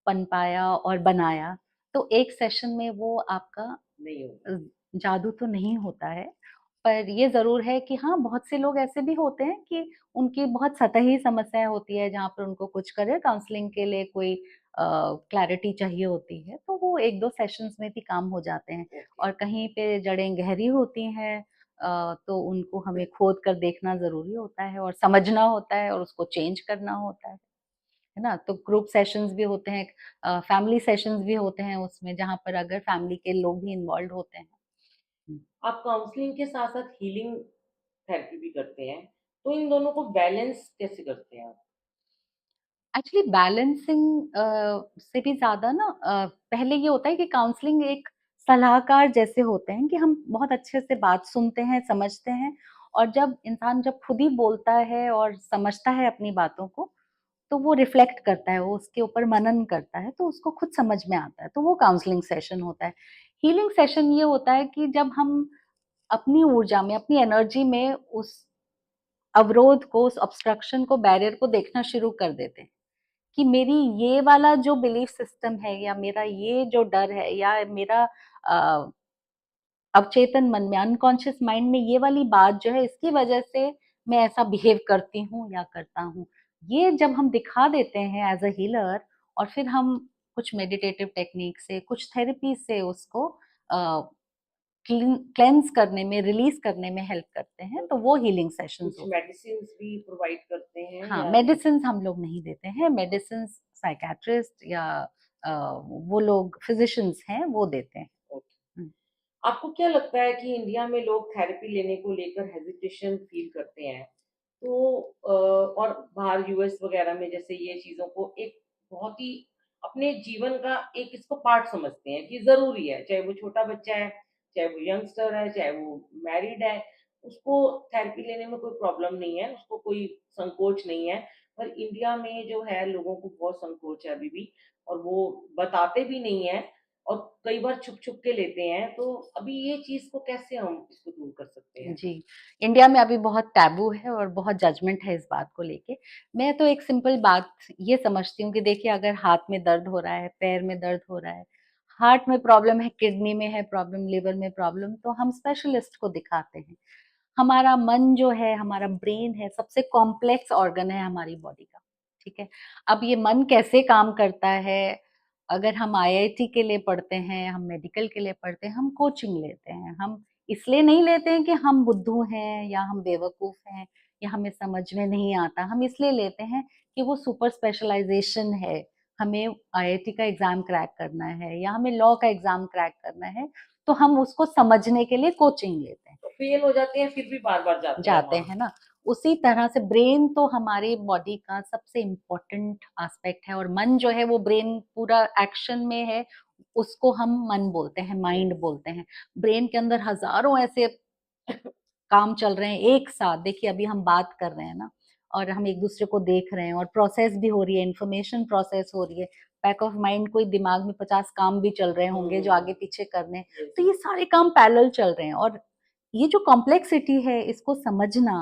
पनपाया और बनाया, तो एक सेशन में वो आपका नहीं होगा। अ, जादू तो नहीं होता है। पर ये ज़रूर है कि हाँ, बहुत से लोग ऐसे भी होते हैं कि उनकी बहुत सतही समस्याएँ होती है, जहाँ पर उनको कुछ करियर काउंसलिंग के लिए कोई क्लैरिटी चाहिए होती है, तो वो 1-2 सेशंस में भी काम हो जाते हैं। ओके। और कहीं पे जड़ें गहरी होती हैं, तो उनको हमें खोद कर देखना ज़रूरी होता है और समझना होता है और उसको चेंज करना होता है ना? तो ग्रुप सेशंस भी होते हैं, फैमिली सेशंस भी होते हैं उसमें, जहाँ पर अगर फैमिली के लोग भी इन्वॉल्व्ड होते हैं। हुँ। आप काउंसलिंग के साथ-साथ हीलिंग थेरेपी भी करते हैं, तो इन दोनों को बैलेंस कैसे करते हैं आप? एक्चुअली बैलेंसिंग से भी ज़्यादा ना, पहले ये होता है कि काउंसलिंग एक सलाहकार जैसे होते हैं कि हम बहुत अच्छे से बात सुनते हैं, समझते हैं, और जब इंसान जब खुद ही बोलता है और समझता है अपनी बातों को, तो वो रिफ्लेक्ट करता है, वो उसके ऊपर मनन करता है, तो उसको खुद समझ में आता है, तो वो काउंसलिंग सेशन होता है। हीलिंग सेशन ये होता है कि जब हम अपनी ऊर्जा में, अपनी एनर्जी में उस अवरोध को, उस ऑब्स्ट्रक्शन को, बैरियर को देखना शुरू कर देते हैं। कि मेरी ये वाला जो बिलीफ सिस्टम है, या मेरा ये जो डर है, या मेरा अ, अवचेतन मन में, अनकॉन्शियस माइंड में ये वाली बात जो है, इसकी वजह से मैं ऐसा बिहेव करती हूँ या करता हूँ। ये जब हम दिखा देते हैं एज़ अ हीलर, और फिर हम कुछ मेडिटेटिव टेक्निक से, कुछ थेरेपी से उसको क्लेंस करने में, रिलीज़ करने में हेल्प करते हैं, तो तो वो हीलिंग सेशंस कुछ होते हैं। मेडिसिन्स भी प्रोवाइड करते हैं हाँ, या नहीं? मेडिसिन्स हम लोग नहीं देते हैं, मेडिसिन्स साइकियाट्रिस्ट या अ, वो लोग फिज़िशियंस हैं, वो देते हैं। ओके। हुँ। आपको क्या लगता है कि इंडिया में लोग थेरेपी लेने को लेकर हेजिटेशन फील करते हैं? तो और बाहर यूएस वगैरह में जैसे ये चीज़ों को एक बहुत ही अपने जीवन का एक इसको पार्ट समझते हैं कि ज़रूरी है, चाहे वो छोटा बच्चा है, चाहे वो यंगस्टर है, चाहे वो मैरिड है, उसको थेरेपी लेने में कोई प्रॉब्लम नहीं है, उसको कोई संकोच नहीं है। पर इंडिया में जो है लोगों को बहुत संकोच है अभी भी, और वो बताते भी नहीं हैं और कई बार छुप-छुप के लेते हैं, तो अभी ये चीज़ को कैसे हम इसको दूर कर सकते हैं? जी, इंडिया में अभी बहुत टैबू है और बहुत जजमेंट है इस बात को लेके। मैं तो एक सिंपल बात ये समझती हूँ कि देखिए, अगर हाथ में दर्द हो रहा है, पैर में दर्द हो रहा है, हार्ट में प्रॉब्लम है, किडनी में है प्रॉब्लम, लिवर में प्रॉब्लम, तो हम स्पेशलिस्ट को दिखाते हैं। हमारा मन जो है, हमारा ब्रेन है, सबसे कॉम्प्लेक्स ऑर्गन है हमारी बॉडी का, ठीक है? अब ये मन कैसे काम करता है, अगर हम आईआईटी के लिए पढ़ते हैं, हम मेडिकल के लिए पढ़ते हैं, हम कोचिंग लेते हैं, हम इसलिए नहीं लेते हैं कि हम बुद्धू हैं या हम बेवकूफ़ हैं या हमें समझ में नहीं आता, हम इसलिए लेते हैं कि वो सुपर स्पेशलाइज़ेशन है, हमें आईआईटी का एग्ज़ाम क्रैक करना है या हमें लॉ का एग्ज़ाम क्रैक करना है, तो हम उसको समझने के लिए कोचिंग लेते हैं। तो फेल हो जाते हैं फिर भी बार-बार जाते हैं जाते वहाँ। हैं ना, उसी तरह से ब्रेन तो हमारी बॉडी का सबसे इम्पोर्टेंट एस्पेक्ट है, और मन जो है वो ब्रेन पूरा एक्शन में है, उसको हम मन बोलते हैं, माइंड यस। बोलते हैं। ब्रेन के अंदर हज़ारों ऐसे काम चल रहे हैं एक साथ। देखिए, अभी हम बात कर रहे हैं ना, और हम एक-दूसरे को देख रहे हैं और प्रोसेस भी हो रही है, इन्फॉर्मेशन प्रोसेस हो रही है। बैक ऑफ माइंड कोई दिमाग में 50 काम भी चल रहे होंगे जो हुँ, आगे-पीछे करने हैं। यस, तो ये सारे काम पैरेलल चल रहे हैं, और ये जो कॉम्प्लेक्सिटी है, इसको समझना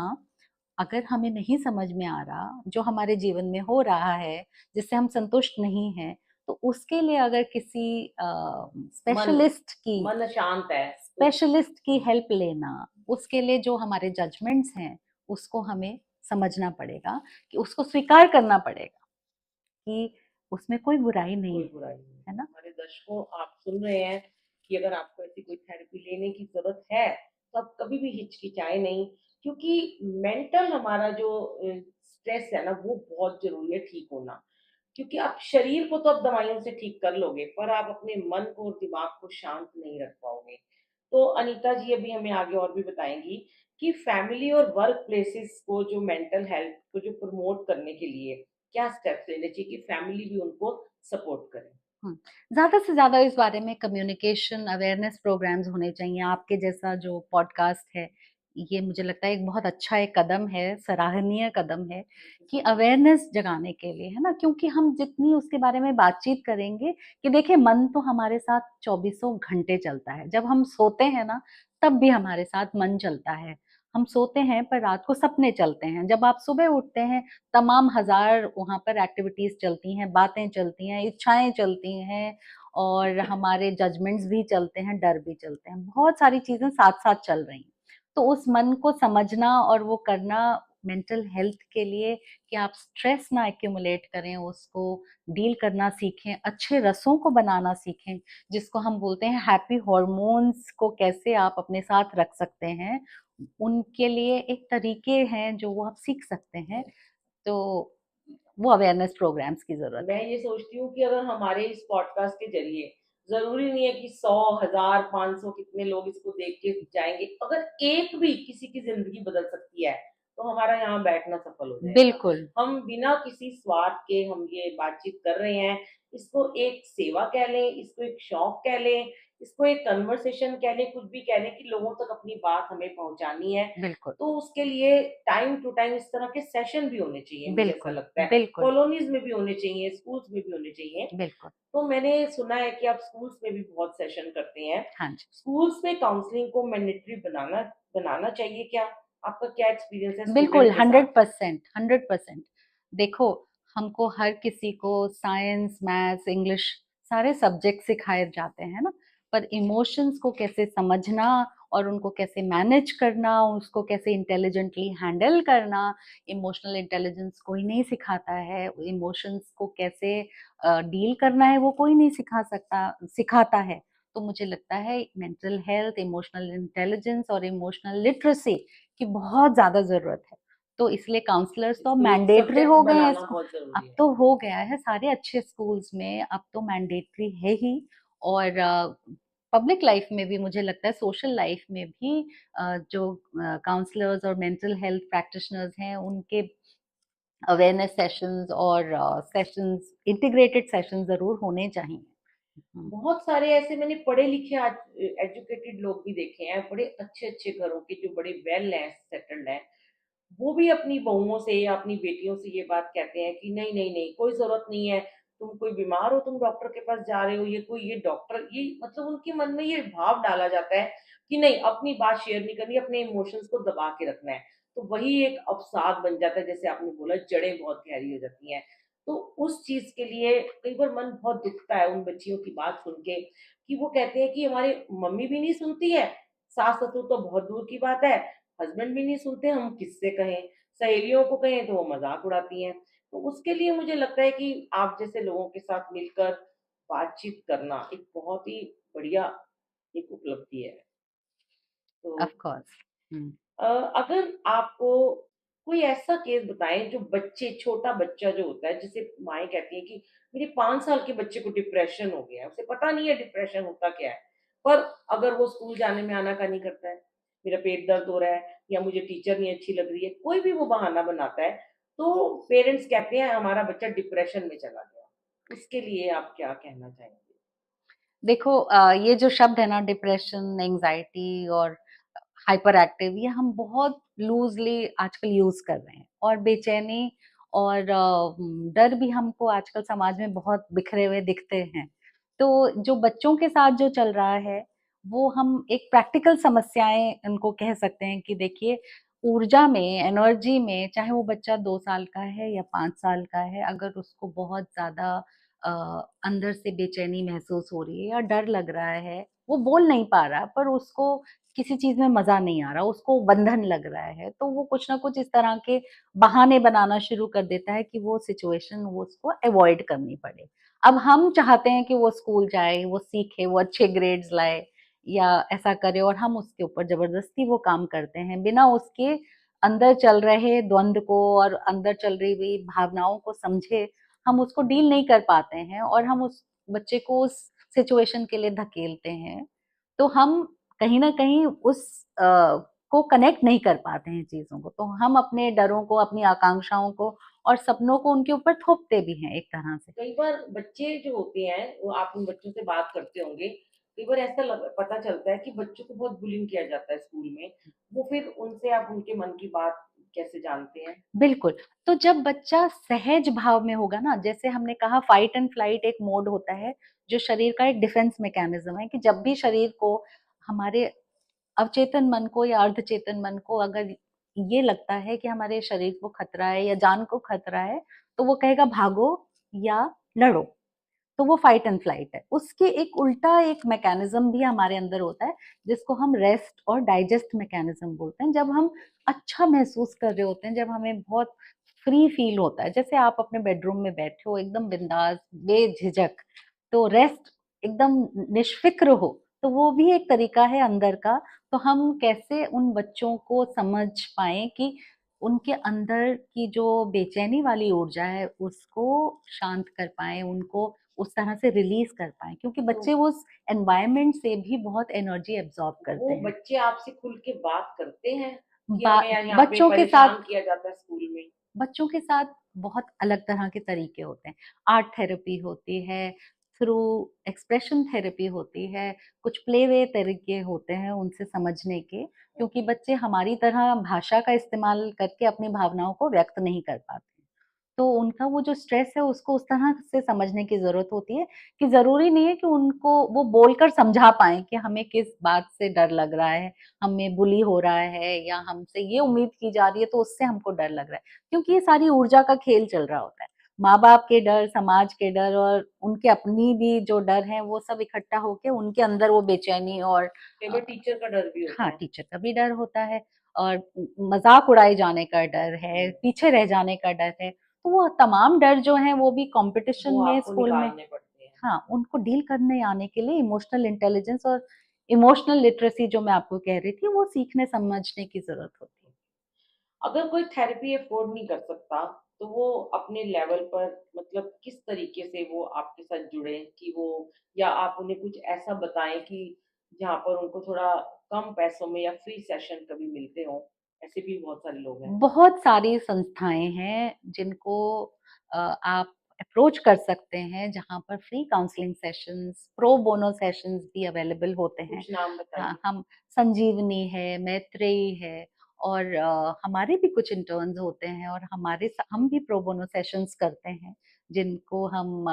अगर हमें नहीं समझ में आ रहा, जो हमारे जीवन में हो रहा है, जिससे हम संतुष्ट नहीं हैं, तो उसके लिए अगर किसी मन स्पेशलिस्ट की मन अशांत है, तो स्पेशलिस्ट की हेल्प लेना, उसके लिए जो हमारे जजमेंट्स हैं, उसको हमें समझना पड़ेगा, कि उसको स्वीकार करना पड़ेगा कि उसमें कोई बुराई नहीं कोई है, बुराई नहीं है। है ना? हमारे दर्शकों, आप सुन रहे हैं कि अगर आपको ऐसी कोई थेरेपी लेने की ज़रूरत है, तो आप कभी भी हिचकिचाएँ नहीं, क्योंकि मेंटल हमारा जो स्ट्रेस है ना, वो बहुत ज़रूरी है ठीक होना। क्योंकि आप शरीर को तो आप दवाइयों से ठीक कर लोगे, पर आप अपने मन को और दिमाग को शांत नहीं रख पाओगे। तो अनीता जी अभी हमें आगे और भी बताएँगी कि फैमिली और वर्क प्लेसेस को जो मेंटल हेल्थ को जो प्रमोट करने के लिए क्या स्टेप्स लेने चाहिए कि फैमिली भी उनको सपोर्ट करे? हुँ, ज़्यादा से ज़्यादा इस बारे में कम्युनिकेशन, अवेयरनेस प्रोग्राम्स होने चाहिए। आपके जैसा जो पॉडकास्ट है, ये मुझे लगता है एक बहुत अच्छा एक कदम है, सराहनीय कदम है कि जी, अवेयरनेस जगाने के लिए, है ना? क्योंकि हम जितनी उसके बारे में बातचीत करेंगे कि देखिए मन तो हमारे साथ चौबीसों घंटे चलता है। जब हम सोते हैं ना, तब भी हमारे साथ मन चलता है। हम सोते हैं पर रात को सपने चलते हैं। जब आप सुबह उठते हैं, तमाम हज़ार वहाँ पर एक्टिविटीज़ चलती हैं, बातें चलती हैं, इच्छाएँ चलती हैं और हमारे जजमेंट्स भी चलते हैं, डर भी चलते हैं। बहुत सारी चीज़ें साथ-साथ चल रही हैं। तो उस मन को समझना और वो करना मेंटल हेल्थ के लिए कि आप स्ट्रेस ना एक्यूमुलेट करें, उसको डील करना सीखें, अच्छे रसों को बनाना सीखें, जिसको हम बोलते हैं हैप्पी हॉर्मोन्स को कैसे आप अपने साथ रख सकते हैं, उनके लिए एक तरीके हैं जो वो आप सीख सकते हैं। तो वो अवेयरनेस प्रोग्राम्स की ज़रूरत मैं है। ये सोचती हूँ कि अगर हमारे इस पॉडकास्ट के ज़रिए ज़रूरी नहीं है कि 100, 1000, 500 कितने लोग इसको देख के जाएँगे। अगर एक भी किसी की ज़िंदगी बदल सकती है, तो हमारा यहाँ बैठना सफल हो जाएगा। बिल्कुल, हम बिना किसी स्वार्थ के हम ये बातचीत कर रहे हैं, इसको एक सेवा कह लें, इसको एक शौक कह लें, इसको एक कन्वर्सेशन कह लें, कुछ भी कह लें कि लोगों तक अपनी बात हमें पहुँचानी है। बिल्कुल, तो उसके लिए टाइम टू टाइम इस तरह के सेशन भी होने चाहिए, मुझे ऐसा बिल्कुल, लगता है। बिल्कुल, कॉलोनीज़ में भी होने चाहिए, स्कूल्स में भी होने चाहिए। बिल्कुल। तो मैंने सुना है कि आप स्कूल्स में भी बहुत सेशन करते हैं। हाँ जी। स्कूल्स में काउंसलिंग को मैंडेटरी बनाना बनाना चाहिए क्या? आपका क्या एक्सपीरियंस है बिल्कुल, स्टूडेंट के साथ? 100%, 100%। देखो, हमको हर किसी को साइंस, मैथ्स, इंग्लिश सारे सब्जेक्ट सिखाए जाते हैं ना, पर इमोशंस को कैसे समझना और उनको कैसे मैनेज करना, उसको कैसे इंटेलिजेंटली हैंडल करना, इमोशनल इंटेलिजेंस कोई नहीं सिखाता है, इमोशंस को कैसे डील करना है, वो कोई नहीं सिखाता है। तो मुझे लगता है मेंटल हेल्थ, इमोशनल इंटेलिजेंस और इमोशनल लिटरेसी की बहुत ज़्यादा ज़रूरत है। तो इसलिए काउंसलर्स तो अब इसको एक मैंडेटरी सब्जेक्ट हो गए हैं बनाना इसको, बहुत अब ज़रूरी है। तो हो गया है सारे अच्छे स्कूल्स में, अब तो मैंडेटरी है ही। और पब्लिक लाइफ में भी मुझे लगता है, सोशल लाइफ में भी जो काउंसलर्स और मेंटल हेल्थ प्रैक्टिशनर्स हैं, उनके अवेयरनेस सेशंस और सेशंस, इंटीग्रेटेड सेशंस ज़रूर होने चाहिए। हुँ, बहुत सारे ऐसे मैंने पढ़े-लिखे आज एजुकेटेड लोग भी देखे हैं, बड़े अच्छे-अच्छे घरों के जो बड़े वेल हैं, सेटल्ड हैं। वो भी अपनी बहुओं से या अपनी बेटियों से ये बात कहते हैं कि नहीं, नहीं, नहीं, कोई ज़रूरत नहीं है, तुम कोई बीमार हो, तुम डॉक्टर के पास जा रहे हो, ये कोई ये डॉक्टर ये मतलब उनके मन में ये भाव डाला जाता है कि नहीं, अपनी बात शेयर नहीं करनी, अपने इमोशंस को दबा के रखना है। तो वही एक अवसाद बन जाता है, जैसे आपने बोला जड़ें बहुत गहरी हो जाती हैं। तो उस चीज़ के लिए कई बार मन बहुत दुखता है उन बच्चियों की बात सुन के कि वो कहते हैं कि हमारी मम्मी भी नहीं सुनती है, सास-ससुर तो बहुत दूर की बात है, हस्बैंड भी नहीं सुनते, हम किससे कहें? सहेलियों को कहें तो वो मज़ाक उड़ाती हैं। तो उसके लिए मुझे लगता है कि आप जैसे लोगों के साथ मिलकर बातचीत करना एक बहुत ही बढ़िया एक उपलब्धि है। तो ऑफ़ कोर्स। हुँ। अगर आपको कोई ऐसा केस बताएँ जो बच्चे छोटा बच्चा जो होता है जिसे माएँ कहती हैं कि मेरे 5 साल के बच्चे को डिप्रेशन हो गया है, उसे पता नहीं है डिप्रेशन होता क्या है। पर अगर वो स्कूल जाने में आनाकानी करता है, मेरा पेट दर्द हो रहा है या मुझे टीचर नहीं अच्छी लग रही है, कोई भी वो बहाना बनाता है, तो पेरेंट्स कहते हैं हमारा बच्चा डिप्रेशन में चला गया। उसके लिए आप क्या कहना चाहेंगे? देखो, ये जो शब्द है ना, डिप्रेशन, एंग्ज़ायटी और हाइपर एक्टिव, ये हम बहुत लूज़ली आजकल यूज़ कर रहे हैं और बेचैनी और डर भी हमको आजकल समाज में बहुत बिखरे हुए दिखते हैं। तो जो बच्चों के साथ जो चल रहा है, वो हम एक प्रैक्टिकल समस्याएँ उनको कह सकते हैं कि देखिए, ऊर्जा में, एनर्जी में, चाहे वो बच्चा 2 साल का है या 5 साल का है, अगर उसको बहुत ज़्यादा अ, अंदर से बेचैनी महसूस हो रही है या डर लग रहा है, वो बोल नहीं पा रहा, पर उसको किसी चीज़ में मज़ा नहीं आ रहा, उसको बंधन लग रहा है, तो वो कुछ न कुछ इस तरह के बहाने बनाना शुरू कर देता है कि वो सिचुएशन वो उसको अवॉइड करनी पड़े। अब हम चाहते हैं कि वो स्कूल जाए, वो सीखे, वो अच्छे ग्रेड्स लाए या ऐसा करे, और हम उसके ऊपर ज़बरदस्ती वो काम करते हैं, बिना उसके अंदर चल रहे द्वंद को और अंदर चल रही हुई भावनाओं को समझे हम उसको डील नहीं कर पाते हैं और हम उस बच्चे को उस सिचुएशन के लिए धकेलते हैं। तो हम कहीं न कहीं उस को कनेक्ट नहीं कर पाते हैं चीज़ों को। तो हम अपने डरों को, अपनी आकांक्षाओं को और सपनों को उनके ऊपर थोपते भी हैं एक तरह से। कई बार बच्चे जो होते हैं, वो आप उन बच्चों से बात करते होंगे, कई बार ऐसा पता चलता है कि बच्चों को बहुत बुलिंग किया जाता है स्कूल में, वो फिर उनसे आप उनके मन की बात कैसे जानते हैं? बिल्कुल, तो जब बच्चा सहज भाव में होगा ना, जैसे हमने कहा फाइट एंड फ्लाइट एक मोड होता है, जो शरीर का एक डिफेंस मैकेनिज़्म है कि जब भी शरीर को, हमारे अवचेतन मन को या अर्धचेतन मन को अगर ये लगता है कि हमारे शरीर को खतरा है या जान को खतरा है, तो वो कहेगा भागो या लड़ो। तो वो फाइट एंड फ्लाइट है। उसके एक उल्टा एक मैकेनिज्म भी हमारे अंदर होता है, जिसको हम रेस्ट और डाइजेस्ट मैकेनिज्म बोलते हैं। जब हम अच्छा महसूस कर रहे होते हैं, जब हमें बहुत फ्री फील होता है, जैसे आप अपने बेडरूम में बैठे हो एकदम बिंदास बेझिझक, तो रेस्ट एकदम निष्फिक्र हो, तो वो भी एक तरीका है अंदर का। तो हम कैसे उन बच्चों को समझ पाए कि उनके अंदर की जो बेचैनी वाली ऊर्जा है उसको शांत कर पाए, उनको उस तरह से रिलीज कर पाए, क्योंकि तो बच्चे वो उस एनवायरनमेंट से भी बहुत एनर्जी एब्जॉर्ब करते वो हैं। बच्चे आपसे खुल के बात करते हैं कि बा, हमें यहाँ पे बच्चों के साथ परेशान किया जाता है स्कूल में? बच्चों के साथ बहुत अलग तरह के तरीके होते हैं। आर्ट थेरेपी होती है, थ्रू एक्सप्रेशन थेरेपी होती है, कुछ प्ले वे तरीके होते हैं उनसे समझने के, क्योंकि ओके। बच्चे हमारी तरह भाषा का इस्तेमाल करके अपनी भावनाओं को व्यक्त नहीं कर पाते। तो उनका वो जो स्ट्रेस है उसको उस तरह से समझने की ज़रूरत होती है कि ज़रूरी नहीं है कि उनको वो बोलकर समझा पाएँ कि हमें किस बात से डर लग रहा है, हमें बुली हो रहा है या हमसे ये उम्मीद की जा रही है तो उससे हमको डर लग रहा है। क्योंकि ये सारी ऊर्जा का खेल चल रहा होता है। माँ-बाप के डर, समाज के डर और उनके अपनी भी जो डर हैं वो सब इकट्ठा होके उनके अंदर वो बेचैनी और कई अ, बार टीचर का डर भी हाँ, होता है। टीचर का भी डर होता है और मज़ाक उड़ाए जाने का डर है, हुँ, पीछे रह जाने का डर है। तो वो तमाम डर जो हैं वो भी कॉम्पिटिशन वो में आपको स्कूल में, निकालने पड़ते हैं। हाँ, उनको डील करने आने के लिए इमोशनल इंटेलिजेंस और इमोशनल लिटरेसी जो मैं आपको कह रही थी, वो सीखने समझने की ज़रूरत होती है। अगर कोई थेरेपी अफ़ोर्ड नहीं कर सकता, तो वो अपने लेवल पर मतलब किस तरीके से वो आपके साथ जुड़े कि वो या आप उन्हें कुछ ऐसा बताएँ कि जहाँ पर उनको थोड़ा कम पैसों में या फ्री सेशन कभी मिलते हों? ऐसे भी बहुत सारे लोग हैं। बहुत सारी संस्थाएँ हैं जिनको आप अप्रोच कर सकते हैं, जहाँ पर free counselling sessions, pro bono sessions भी अवेलेबल होते हैं। कुछ नाम हाँ, बताइए। हम संजीवनी है, मैत्रेयी है और हमारे भी कुछ इंटर्न्स होते हैं और हम भी प्रो बोनो सेशंस करते हैं, जिनको हम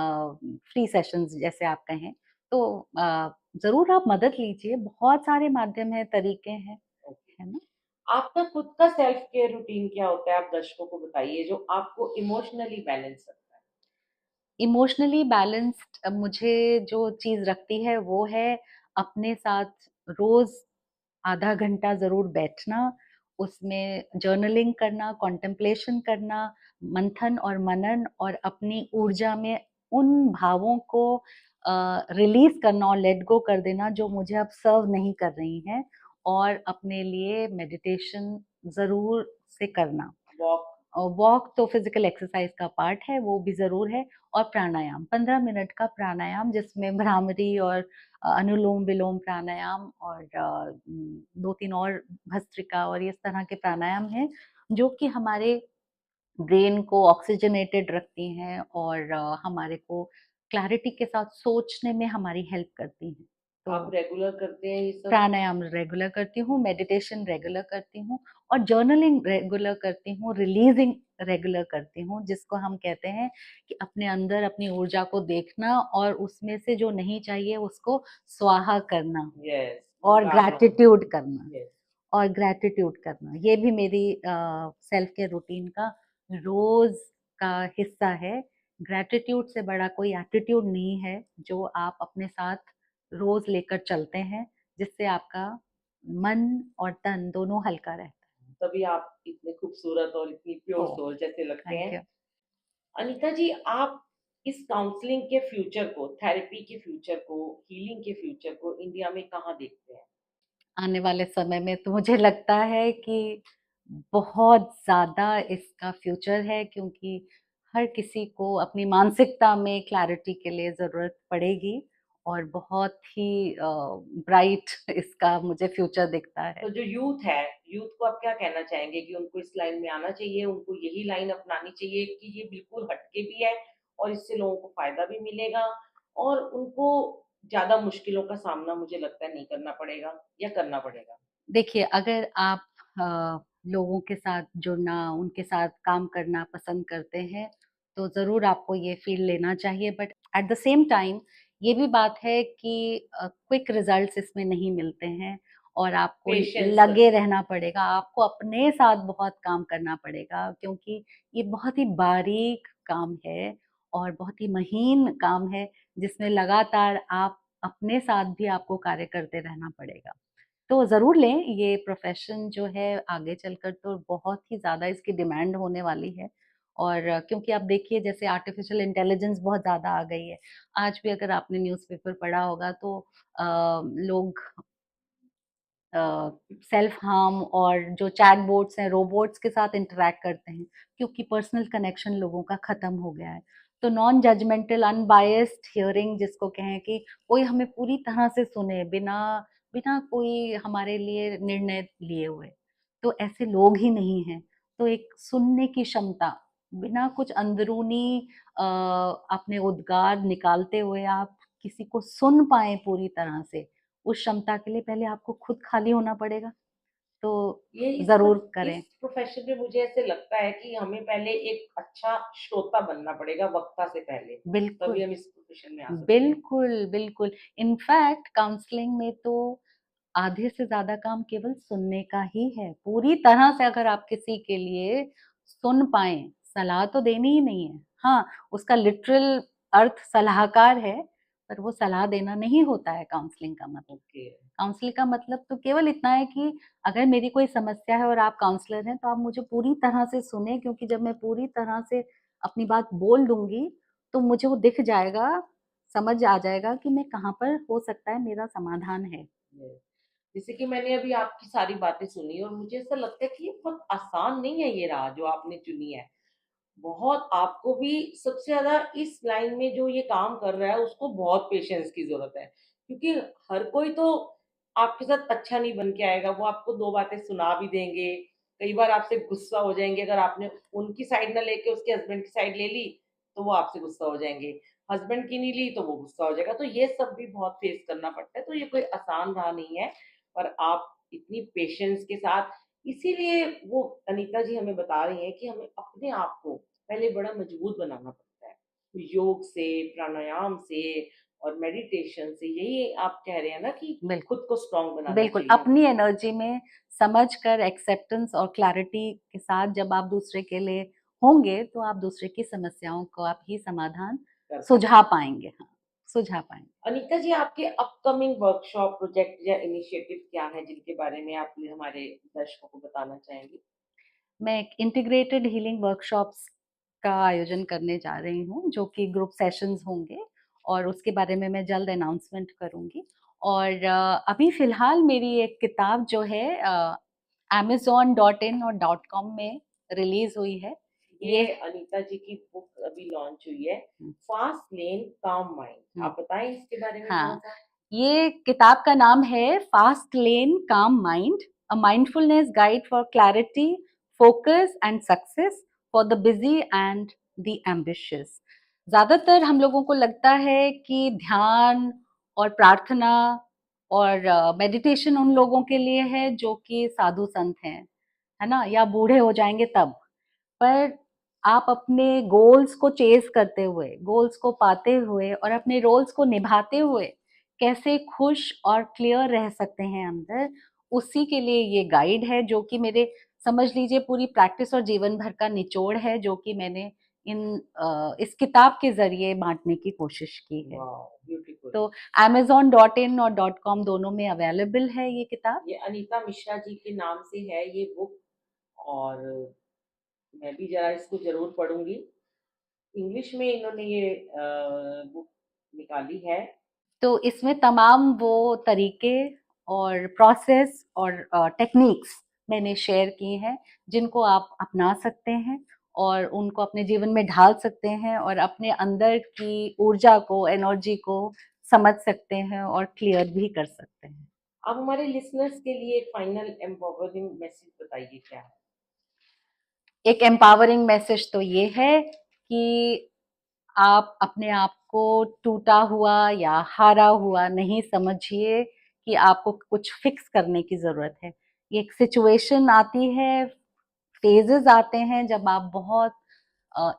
फ्री सेशंस जैसे आप कहें। तो ज़रूर आप मदद लीजिए, बहुत सारे माध्यम हैं, तरीके हैं, ओके। है ना? आपका खुद का सेल्फ केयर रूटीन क्या होता है? आप दर्शकों को बताइए जो आपको इमोशनली बैलेंस रखता है। इमोशनली बैलेंस्ड मुझे जो चीज़ रखती है वो है अपने साथ रोज़ आधा घंटा ज़रूर बैठना, उसमें जर्नलिंग करना, कॉन्टेम्पलेशन करना, मंथन और मनन और अपनी ऊर्जा में उन भावों को रिलीज़ करना और लेट गो कर देना जो मुझे अब सर्व नहीं कर रही हैं और अपने लिए मेडिटेशन ज़रूर से करना। वॉक। वॉक तो फिज़िकल एक्सरसाइज़ का पार्ट है, वो भी ज़रूर है और प्राणायाम, 15 मिनट का प्राणायाम जिसमें भ्रामरी और अनुलोम-विलोम प्राणायाम और 2-3 और भस्त्रिका और इस तरह के प्राणायाम हैं, जो कि हमारे ब्रेन को ऑक्सीजनेटेड रखती हैं और हमारे को क्लैरिटी के साथ सोचने में हमारी हेल्प करती हैं। आप तो रेगुलर करते हैं ये सब? प्राणायाम रेगुलर करती हूँ, मेडिटेशन रेगुलर करती हूँ और जर्नलिंग रेगुलर करती हूँ, रिलीज़िंग रेगुलर करती हूँ, जिसको हम कहते हैं कि अपने अंदर अपनी ऊर्जा को देखना और उसमें से जो नहीं चाहिए उसको स्वाहा करना यस, और निकालना। ग्रैटिट्यूड करना। यस। और ग्रैटिट्यूड करना, ये भी मेरी सेल्फ केयर रूटीन का रोज़ का हिस्सा है। ग्रैटिट्यूड से बड़ा कोई एटीट्यूड नहीं है, जो आप अपने साथ रोज़ लेकर चलते हैं, जिससे आपका मन और तन दोनों हल्का रहता तभी आप इतने खूबसूरत और इतनी है। प्योर ओह! सोल जैसे लगते थैंक हैं। यू। अनीता जी, आप इस काउंसलिंग के फ्यूचर को, थेरेपी के फ्यूचर को, हीलिंग के फ्यूचर को इंडिया में कहाँ देखते हैं? आने वाले समय में तो मुझे लगता है कि बहुत ज़्यादा इसका फ्यूचर है, क्योंकि हर किसी को अपनी मानसिकता में क्लैरिटी के लिए ज़रूरत पड़ेगी और बहुत ही ब्राइट इसका मुझे फ्यूचर दिखता है। तो जो यूथ है, यूथ को आप क्या कहना चाहेंगे कि उनको इस लाइन में आना चाहिए, उनको यही लाइन अपनानी चाहिए कि ये बिल्कुल हटके भी है और इससे लोगों को फ़ायदा भी मिलेगा और उनको ज़्यादा मुश्किलों का सामना मुझे लगता है नहीं करना पड़ेगा या करना पड़ेगा? देखिए, अगर आप लोगों के साथ जुड़ना, उनके साथ काम करना पसंद करते हैं, तो ज़रूर आपको ये फ़ील्ड लेना चाहिए। But at the same time ये भी बात है कि क्विक रिज़ल्ट्स इसमें नहीं मिलते हैं और आपको पेशेंस लगे लगता है। रहना पड़ेगा। आपको अपने साथ बहुत काम करना पड़ेगा, क्योंकि ये बहुत ही बारीक काम है और बहुत ही महीन काम है, जिसमें लगातार आप अपने साथ भी आपको कार्य करते रहना पड़ेगा। तो ज़रूर लें, ये प्रोफ़ेशन जो है आगे चलकर तो बहुत ही ज़्यादा इसकी डिमांड होने वाली है। और क्योंकि आप देखिए, जैसे आर्टिफ़िशियल इंटेलिजेंस बहुत ज़्यादा आ गई है। आज भी अगर आपने न्यूज़पेपर पढ़ा होगा तो लोग सेल्फ हार्म और जो चैटबॉट्स हैं, रोबोट्स के साथ इंटरैक्ट करते हैं, क्योंकि पर्सनल कनेक्शन लोगों का ख़त्म हो गया है। तो नॉन जजमेंटल अनबायस्ड हियरिंग जिसको कहें, कि कोई हमें पूरी तरह से सुने, बिना बिना कोई हमारे लिए निर्णय लिए हुए, तो ऐसे लोग ही नहीं हैं। तो एक सुनने की क्षमता, बिना कुछ अंदरूनी अपने उद्गार निकालते हुए आप किसी को सुन पाएँ पूरी तरह से, उस क्षमता के लिए पहले आपको खुद खाली होना पड़ेगा, तो ये ज़रूर इस करें। प्रोफ़ेशन में मुझे ऐसे लगता है कि हमें पहले एक अच्छा श्रोता बनना पड़ेगा वक्ता से पहले, तभी बिल्कुल, हम इस प्रोफ़ेशन में आ सकते हैं। बिल्कुल, बिल्कुल। इनफैक्ट काउंसलिंग में तो आधे से ज़्यादा काम केवल सुनने का ही है। पूरी तरह से अगर आप किसी के लिए सुन पाएँ, सलाह तो देनी ही नहीं है। हाँ, उसका लिटरल अर्थ सलाहकार है, पर वो सलाह देना नहीं होता है काउंसलिंग का मतलब। ओके। काउंसलिंग का मतलब तो केवल इतना है कि अगर मेरी कोई समस्या है और आप काउंसलर हैं, तो आप मुझे पूरी तरह से सुनें, क्योंकि जब मैं पूरी तरह से अपनी बात बोल दूँगी, तो मुझे वो दिख जाएगा, समझ आ जाएगा कि मैं कहाँ पर हो सकता है मेरा समाधान है। यस। जैसे कि मैंने अभी आपकी सारी बातें सुनी और मुझे ऐसा लगता है कि ये बहुत आसान नहीं है ये राह जो आपने चुनी है। बहुत आपको भी सबसे ज़्यादा इस लाइन में जो ये काम कर रहा है उसको बहुत पेशेंस की ज़रूरत है। क्योंकि हर कोई तो आपके साथ अच्छा नहीं बन के आएगा, वो आपको 2 बातें सुना भी देंगे, कई बार आपसे गुस्सा हो जाएँगे अगर आपने उनकी साइड ना लेके उसके हस्बैंड की साइड ले ली, तो वो आपसे गुस्सा हो जाएँगे। हस्बैंड की नहीं ली तो वो गुस्सा हो जाएगा, तो ये सब भी बहुत फेस करना पड़ता है, तो ये कोई आसान राह नहीं है। पर आप इतनी पेशेंस के साथ इसीलिए वो अनीता जी हमें बता रही हैं कि हमें अपने आप को पहले बड़ा मजबूत बनाना पड़ता है। योग से, प्राणायाम से और मेडिटेशन से यही आप कह रहे हैं ना कि बिल्कुल, खुद को स्ट्रॉन्ग बनाना बिल्कुल। चाहिए हमें। अपनी एनर्जी में समझकर एक्सेप्टेंस और क्लैरिटी के साथ जब आप दूसरे के लिए होंगे, तो आप दूसरे की समस्याओं को आप ही समाधान कर सुझा पाएँगे। पाएँगे। हाँ, सुझा पाएँगे। अनीता जी आपके अपकमिंग वर्कशॉप, प्रोजेक्ट या इनिशिएटिव क्या हैं जिनके बारे में आप हमारे दर्शकों को बताना चाहेंगी? मैं एक इंटीग्रेटेड हीलिंग वर्कशॉप्स का आयोजन करने जा रही हूँ, जो कि ग्रुप सेशंस होंगे और उसके बारे में मैं जल्द अनाउंसमेंट करूँगी। और अभी फ़िलहाल मेरी एक किताब जो है amazon.in और .com में रिलीज़ हुई है। ये ये अनीता जी की बुक अभी लॉन्च हुई है, हुँ, फास्ट लेन काम माइंड। हुँ, आप बताएँ इसके बारे में हाँ। थोड़ा-सा? ये किताब का नाम है फास्ट लेन काम mind, a mindfulness guide for clarity, focus and success for the busy and the ambitious. ज्यादातर हम लोगों को लगता है कि ध्यान और प्रार्थना और मेडिटेशन उन लोगों के लिए है जो कि साधु संत हैं, है ना, या बूढ़े हो जाएंगे तब। पर आप अपने गोल्स को चेज़ करते हुए, गोल्स को पाते हुए और अपने रोल्स को निभाते हुए कैसे खुश और क्लियर रह सकते हैं अंदर, उसी के लिए ये गाइड है, जो कि मेरे, समझ लीजिए, पूरी प्रैक्टिस और जीवन भर का निचोड़ है, जो कि मैंने इस किताब के ज़रिए बाँटने की कोशिश की है। वाओ! ब्यूटीफुल। तो amazon.in और .com दोनों में अवेलेबल है ये किताब। ये अनीता मिश्रा जी के नाम से है ये बुक और मैं भी ज़रा इसको ज़रूर पढ़ूँगी। इंग्लिश में इन्होंने ये बुक निकाली है। तो इसमें तमाम वो तरीके और प्रोसेस और टेक्निक्स मैंने शेयर की हैं, जिनको आप अपना सकते हैं और उनको अपने जीवन में ढाल सकते हैं और अपने अंदर की ऊर्जा को, एनर्जी को समझ सकते हैं और क्लियर भी कर सकते हैं। आप हमारे लिसनर्स के लिए एक फाइनल एम्पावरिंग मैसेज बताइए क्या है? एक एम्पावरिंग मैसेज तो ये है कि आप अपने आप को टूटा हुआ या हारा हुआ नहीं समझिए कि आपको कुछ फिक्स करने की ज़रूरत है। ये एक सिचुएशन आती है, फेजेस आते हैं जब आप बहुत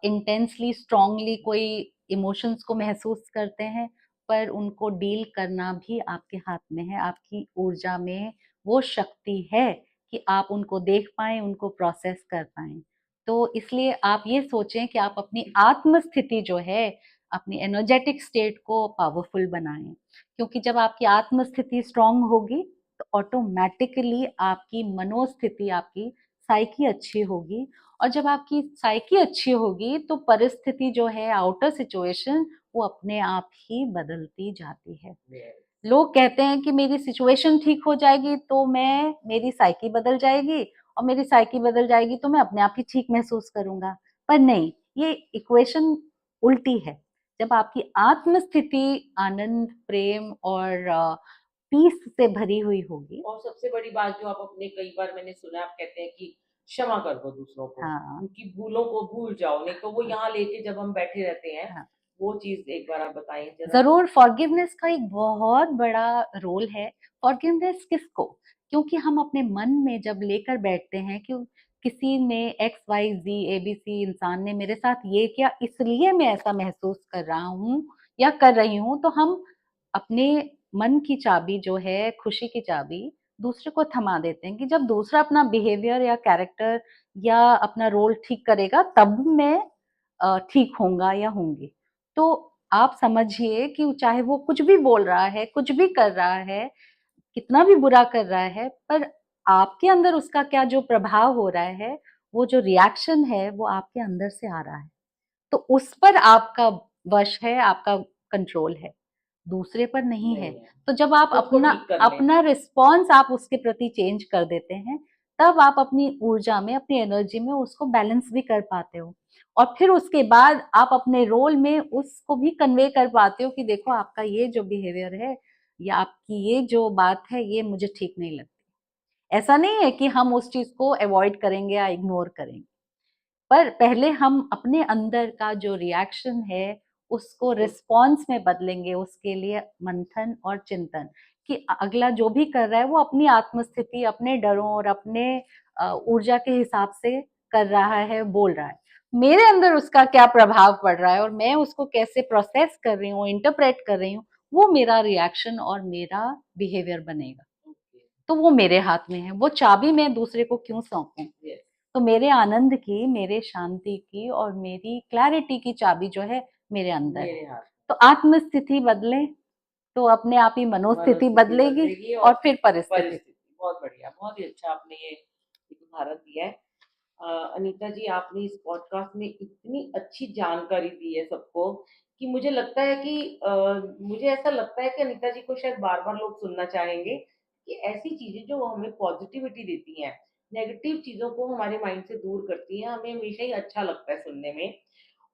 इंटेंसली स्ट्रांगली कोई इमोशंस को महसूस करते हैं, पर उनको डील करना भी आपके हाथ में है। आपकी ऊर्जा में वो शक्ति है कि आप उनको देख पाएं, उनको प्रोसेस कर पाएं। तो इसलिए आप ये सोचें कि आप अपनी आत्म स्थिति जो है, अपनी एनर्जेटिक स्टेट को पावरफुल बनाएं, क्योंकि जब आपकी आत्म स्थिति स्ट्रांग होगी तो ऑटोमेटिकली आपकी मनोस्थिति, आपकी साइकी अच्छी होगी। और जब आपकी साइकी अच्छी होगी तो परिस्थिति जो है, आउटर सिचुएशन, वो अपने आप ही बदलती जाती है। लोग कहते हैं कि मेरी सिचुएशन ठीक हो जाएगी तो मैं, मेरी साइकी बदल जाएगी, और मेरी साइकी बदल जाएगी तो मैं अपने आप ही ठीक महसूस करूंगा। पर नहीं, ये इक्वेशन उल्टी है। जब आपकी आत्म स्थिति आनंद, प्रेम और पीस से भरी हुई होगी। और सबसे बड़ी बात जो आप अपने, कई बार मैंने सुना आप कहते हैं कि क्षमा कर दो दूसरों को, हाँ, उनकी भूलों को भूल जाओ, नहीं तो वो हाँ, यहाँ लेके जब हम बैठे रहते हैं। हाँ। वो चीज एक बार आप बताएं जरा। जरूर, फॉरगिवनेस का एक बहुत बड़ा रोल है। फॉरगिवनेस किसको? क्योंकि हम अपने मन में जब लेकर बैठते हैं कि किसी ने XYZ ABC इंसान ने मेरे साथ ये किया, इसलिए मैं ऐसा महसूस कर रहा हूँ या कर रही हूँ, तो हम अपने मन की चाबी जो है, खुशी की चाबी, दूसरे को थमा देते हैं कि जब दूसरा अपना बिहेवियर या कैरेक्टर या अपना रोल ठीक करेगा तब मैं ठीक होऊंगा या होंगी। तो आप समझिए कि चाहे वो कुछ भी बोल रहा है, कुछ भी कर रहा है, कितना भी बुरा कर रहा है, पर आपके अंदर उसका क्या जो प्रभाव हो रहा है, वो जो रिएक्शन है, वो आपके अंदर से आ रहा है। तो उस पर आपका वश है, आपका कंट्रोल है, दूसरे पर नहीं है। नहीं है, तो जब आप खुद को अपना ठीक कर लें। अपना रिस्पॉन्स आप उसके प्रति चेंज कर देते हैं, तब आप अपनी ऊर्जा में, अपनी एनर्जी में उसको बैलेंस भी कर पाते हो। और फिर उसके बाद आप अपने रोल में उसको भी कन्वे कर पाते हो कि देखो, आपका ये जो बिहेवियर है या आपकी ये जो बात है, ये मुझे ठीक नहीं लगती। ऐसा नहीं है कि हम उस चीज को अवॉइड करेंगे या इग्नोर करेंगे, पर पहले हम अपने अंदर का जो रिएक्शन है उसको रिस्पॉन्स में बदलेंगे। उसके लिए मंथन और चिंतन कि अगला जो भी कर रहा है वो अपनी आत्मस्थिति, अपने डरों और अपने ऊर्जा के हिसाब से कर रहा है, बोल रहा है। मेरे अंदर उसका क्या प्रभाव पड़ रहा है और मैं उसको कैसे प्रोसेस कर रही हूँ, इंटरप्रेट कर रही हूँ, वो मेरा रिएक्शन और मेरा बिहेवियर बनेगा। तो वो मेरे हाथ में है। वो चाबी मैं दूसरे को क्यों सौंपूं? तो मेरे आनंद की, मेरे शांति की और मेरी क्लैरिटी की चाबी जो है मेरे अंदर है। मेरे हाथ। तो आत्म स्थिति बदले तो अपने आप ही मनोस्थिति बदलेगी बदलेगी और फिर परिस्थिति। परिस्थिति। बहुत बढ़िया, बहुत ही अच्छा आपने ये एक उदाहरण दिया है। अनीता जी, आपने इस पॉडकास्ट में इतनी अच्छी जानकारी दी है सबको कि मुझे लगता है कि मुझे ऐसा लगता है कि अनीता जी को शायद बार-बार लोग सुनना चाहेंगे कि ऐसी चीज़ें जो हमें पॉजिटिविटी देती हैं, नेगेटिव चीज़ों को हमारे माइंड से दूर करती हैं, हमें हमेशा ही अच्छा लगता है सुनने में।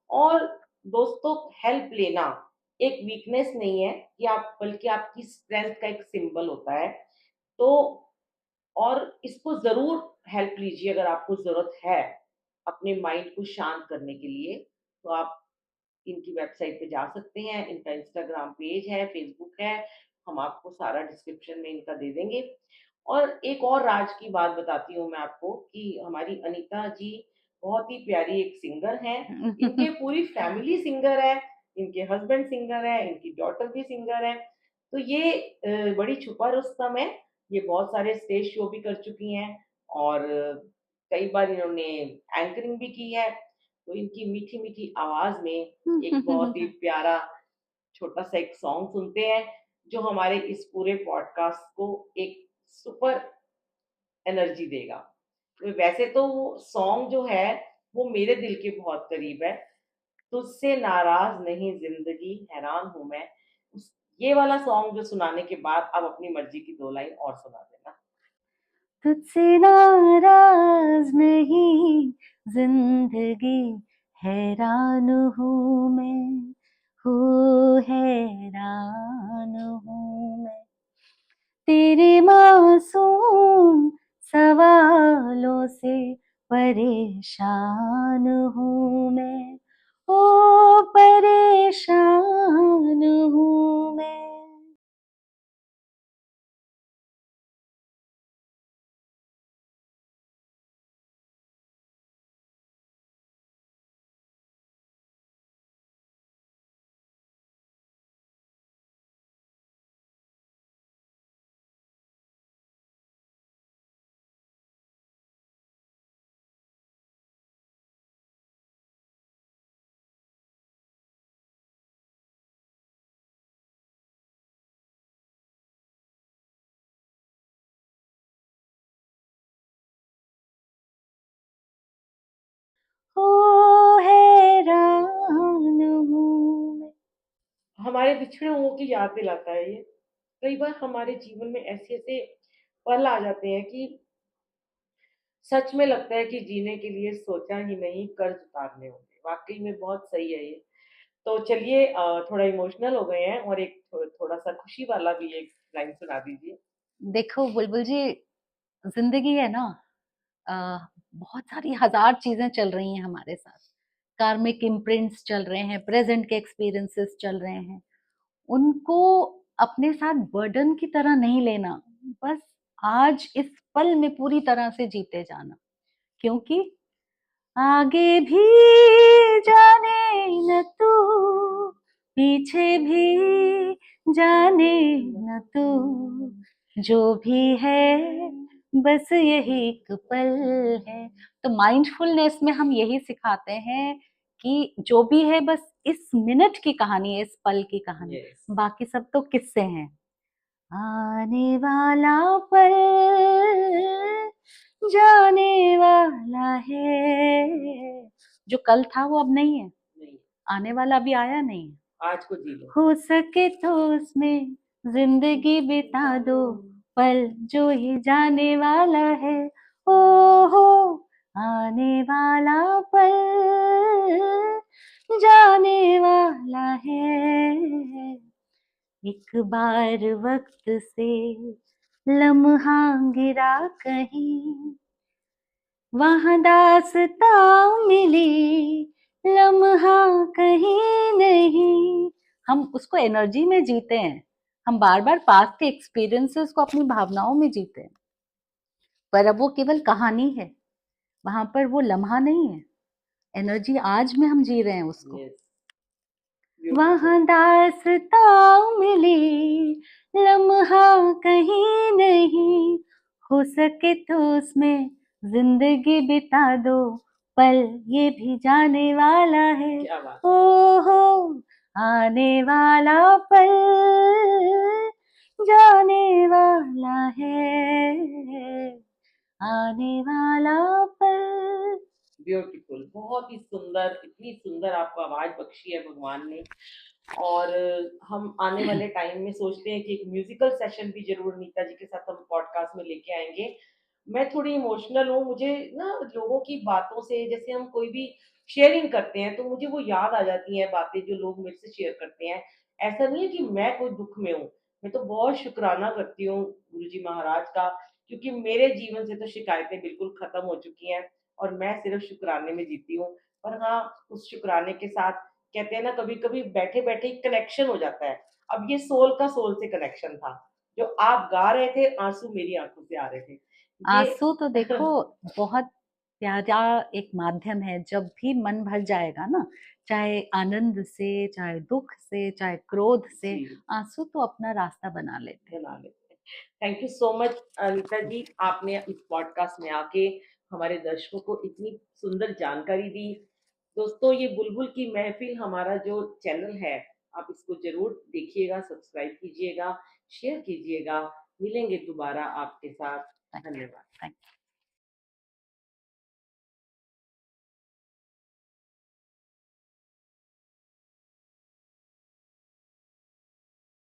और दोस्तों, हेल्प लेना एक वीकनेस नहीं है कि आप, बल्कि आपकी स्ट्रेंथ का एक सिंबल होता है। तो और इसको ज़रूर हेल्प लीजिए अगर आपको ज़रूरत है, अपने माइंड को शांत करने के लिए। तो आप इनकी वेबसाइट पे जा सकते हैं, इनका इंस्टाग्राम पेज है, फेसबुक है, हम आपको सारा डिस्क्रिप्शन में इनका दे देंगे। और एक और राज की बात बताती हूँ मैं आपको कि हमारी अनीता जी बहुत ही प्यारी एक सिंगर हैं, इनके पूरी फैमिली सिंगर है, इनके हस्बैंड सिंगर है, इनकी डॉटर भी सिंगर है। तो ये बड़ी छुपा रुस्तम है, ये बहुत सारे स्टेज शो भी कर चुकी हैं और कई बार इन्होंने एंकरिंग भी की है। तो इनकी मीठी-मीठी आवाज़ में एक बहुत ही प्यारा छोटा-सा एक सॉन्ग सुनते हैं, जो हमारे इस पूरे पॉडकास्ट को एक सुपर एनर्जी देगा। तो वैसे तो वो सॉन्ग जो है, वो मेरे दिल के बहुत करीब है। तुझसे नाराज़ नहीं ज़िंदगी हैरान हूँ मैं। उस ये वाला सॉन्ग जो सुनाने के बाद आप अपनी मर्ज़ी की 2 लाइन और सुना देना। तुझसे नाराज नहीं जिंदगी हैरान हूँ मैं, हूँ हैरान हूँ मैं, तेरे मासूम सवालों से परेशान हूँ मैं। ओ परेशान हूँ मैं। ओ हैरान हूँ मैं। हमारे बिछड़े हुओं की याद दिलाता है ये। कई बार हमारे जीवन में ऐसे-ऐसे पल आ जाते हैं कि सच में लगता है कि जीने के लिए सोचा ही नहीं, कर्ज उतारने होंगे। वाक़ई में बहुत सही है ये। तो चलिए थोड़ा इमोशनल हो गए हैं और एक थोड़ा-सा खुशी वाला भी एक लाइन सुना दीजिए। देखो बुलबुल जी, ज़िंदगी है ना, अ, बहुत सारी हज़ार चीज़ें चल रही हैं हमारे साथ। कार्मिक इम्प्रिंट्स चल रहे हैं, प्रेज़ेंट के एक्सपीरियंसेस चल रहे हैं। उनको अपने साथ बर्डन की तरह नहीं लेना, बस आज इस पल में पूरी तरह से जीते जाना। क्योंकि आगे भी जाने न तू, पीछे भी जाने न तू, जो भी है बस यही एक पल है। तो माइंडफुलनेस में हम यही सिखाते हैं कि जो भी है बस इस मिनट की कहानी है, इस पल की कहानी, यस। बाकी सब तो किस्से हैं। आने वाला पल जाने वाला है। जो कल था वो अब नहीं है, नहीं, आने वाला अभी आया नहीं है। आज को जी लो। हो सके तो उसमें जिंदगी बिता दो, पल जो ही जाने वाला है। ओ हो, आने वाला पल जाने वाला है। एक बार वक्त से लम्हा गिरा कहीं, वहां दास्तां मिली, लम्हा कहीं नहीं। हम उसको एनर्जी में जीते हैं, हम बार बार पास्ट के एक्सपीरियंसेस को अपनी भावनाओं में जीते हैं, पर अब वो केवल कहानी है, वहां पर वो लम्हा नहीं है। एनर्जी आज में हम जी रहे हैं उसको। Yes, beautiful. वहां दास्तां मिली, लम्हा कहीं नहीं, हो सके तो उसमें जिंदगी बिता दो, पल ये भी जाने वाला है। क्या बात ओ हो, आने वाला पल जाने वाला है, आने वाला पल। ब्यूटीफुल, बहुत ही सुंदर, इतनी सुंदर आपको आवाज़ बख्शी है भगवान ने। और हम आने वाले टाइम में सोचते हैं कि एक म्यूज़िकल सेशन भी ज़रूर नीता जी के साथ हम पॉडकास्ट में लेके आएँगे। मैं थोड़ी इमोशनल हूँ, मुझे ना लोगों की बातों से जैसे हम कोई भी शेयरिंग करते हैं, तो मुझे वो याद आ जाती हैं बातें जो लोग मेरे से शेयर करते हैं। ऐसा नहीं है कि मैं कोई दुःख में हूँ, मैं तो बहुत शुकराना करती हूँ गुरुजी महाराज का, क्योंकि मेरे जीवन से तो शिकायतें बिल्कुल खत्म हो चुकी हैं और मैं सिर्फ़ शुकराने में जीती हूँ। पर हाँ, उस शुकराने के साथ कहते हैं ना कभी-कभी बैठे-बैठे एक कनेक्शन हो जाता है। अब ये सोल का सोल से कनेक्शन था। जो आप गा रहे थे, आँसू मेरी आँखों से आ रहे थे। ये आंसू तो देखो बहुत प्यारा एक माध्यम है। जब भी मन भर जाएगा ना, चाहे आनंद से, चाहे दुख से, चाहे क्रोध से, जी, आंसू तो अपना रास्ता बना लेते हैं। बना लेते हैं। Thank you so much Anita ji, आपने इस पॉडकास्ट में आके हमारे दर्शकों को इतनी सुंदर जानकारी दी। दोस्तों, ये बुलबुल की महफ़िल हमारा जो चैनल है, आप इसको ज़रूर देखिएगा, सब्सक्राइब कीजिएगा, शेयर कीजिएगा। मिलेंगे दोबारा आपके साथ। थैंक धन्यवाद। यू।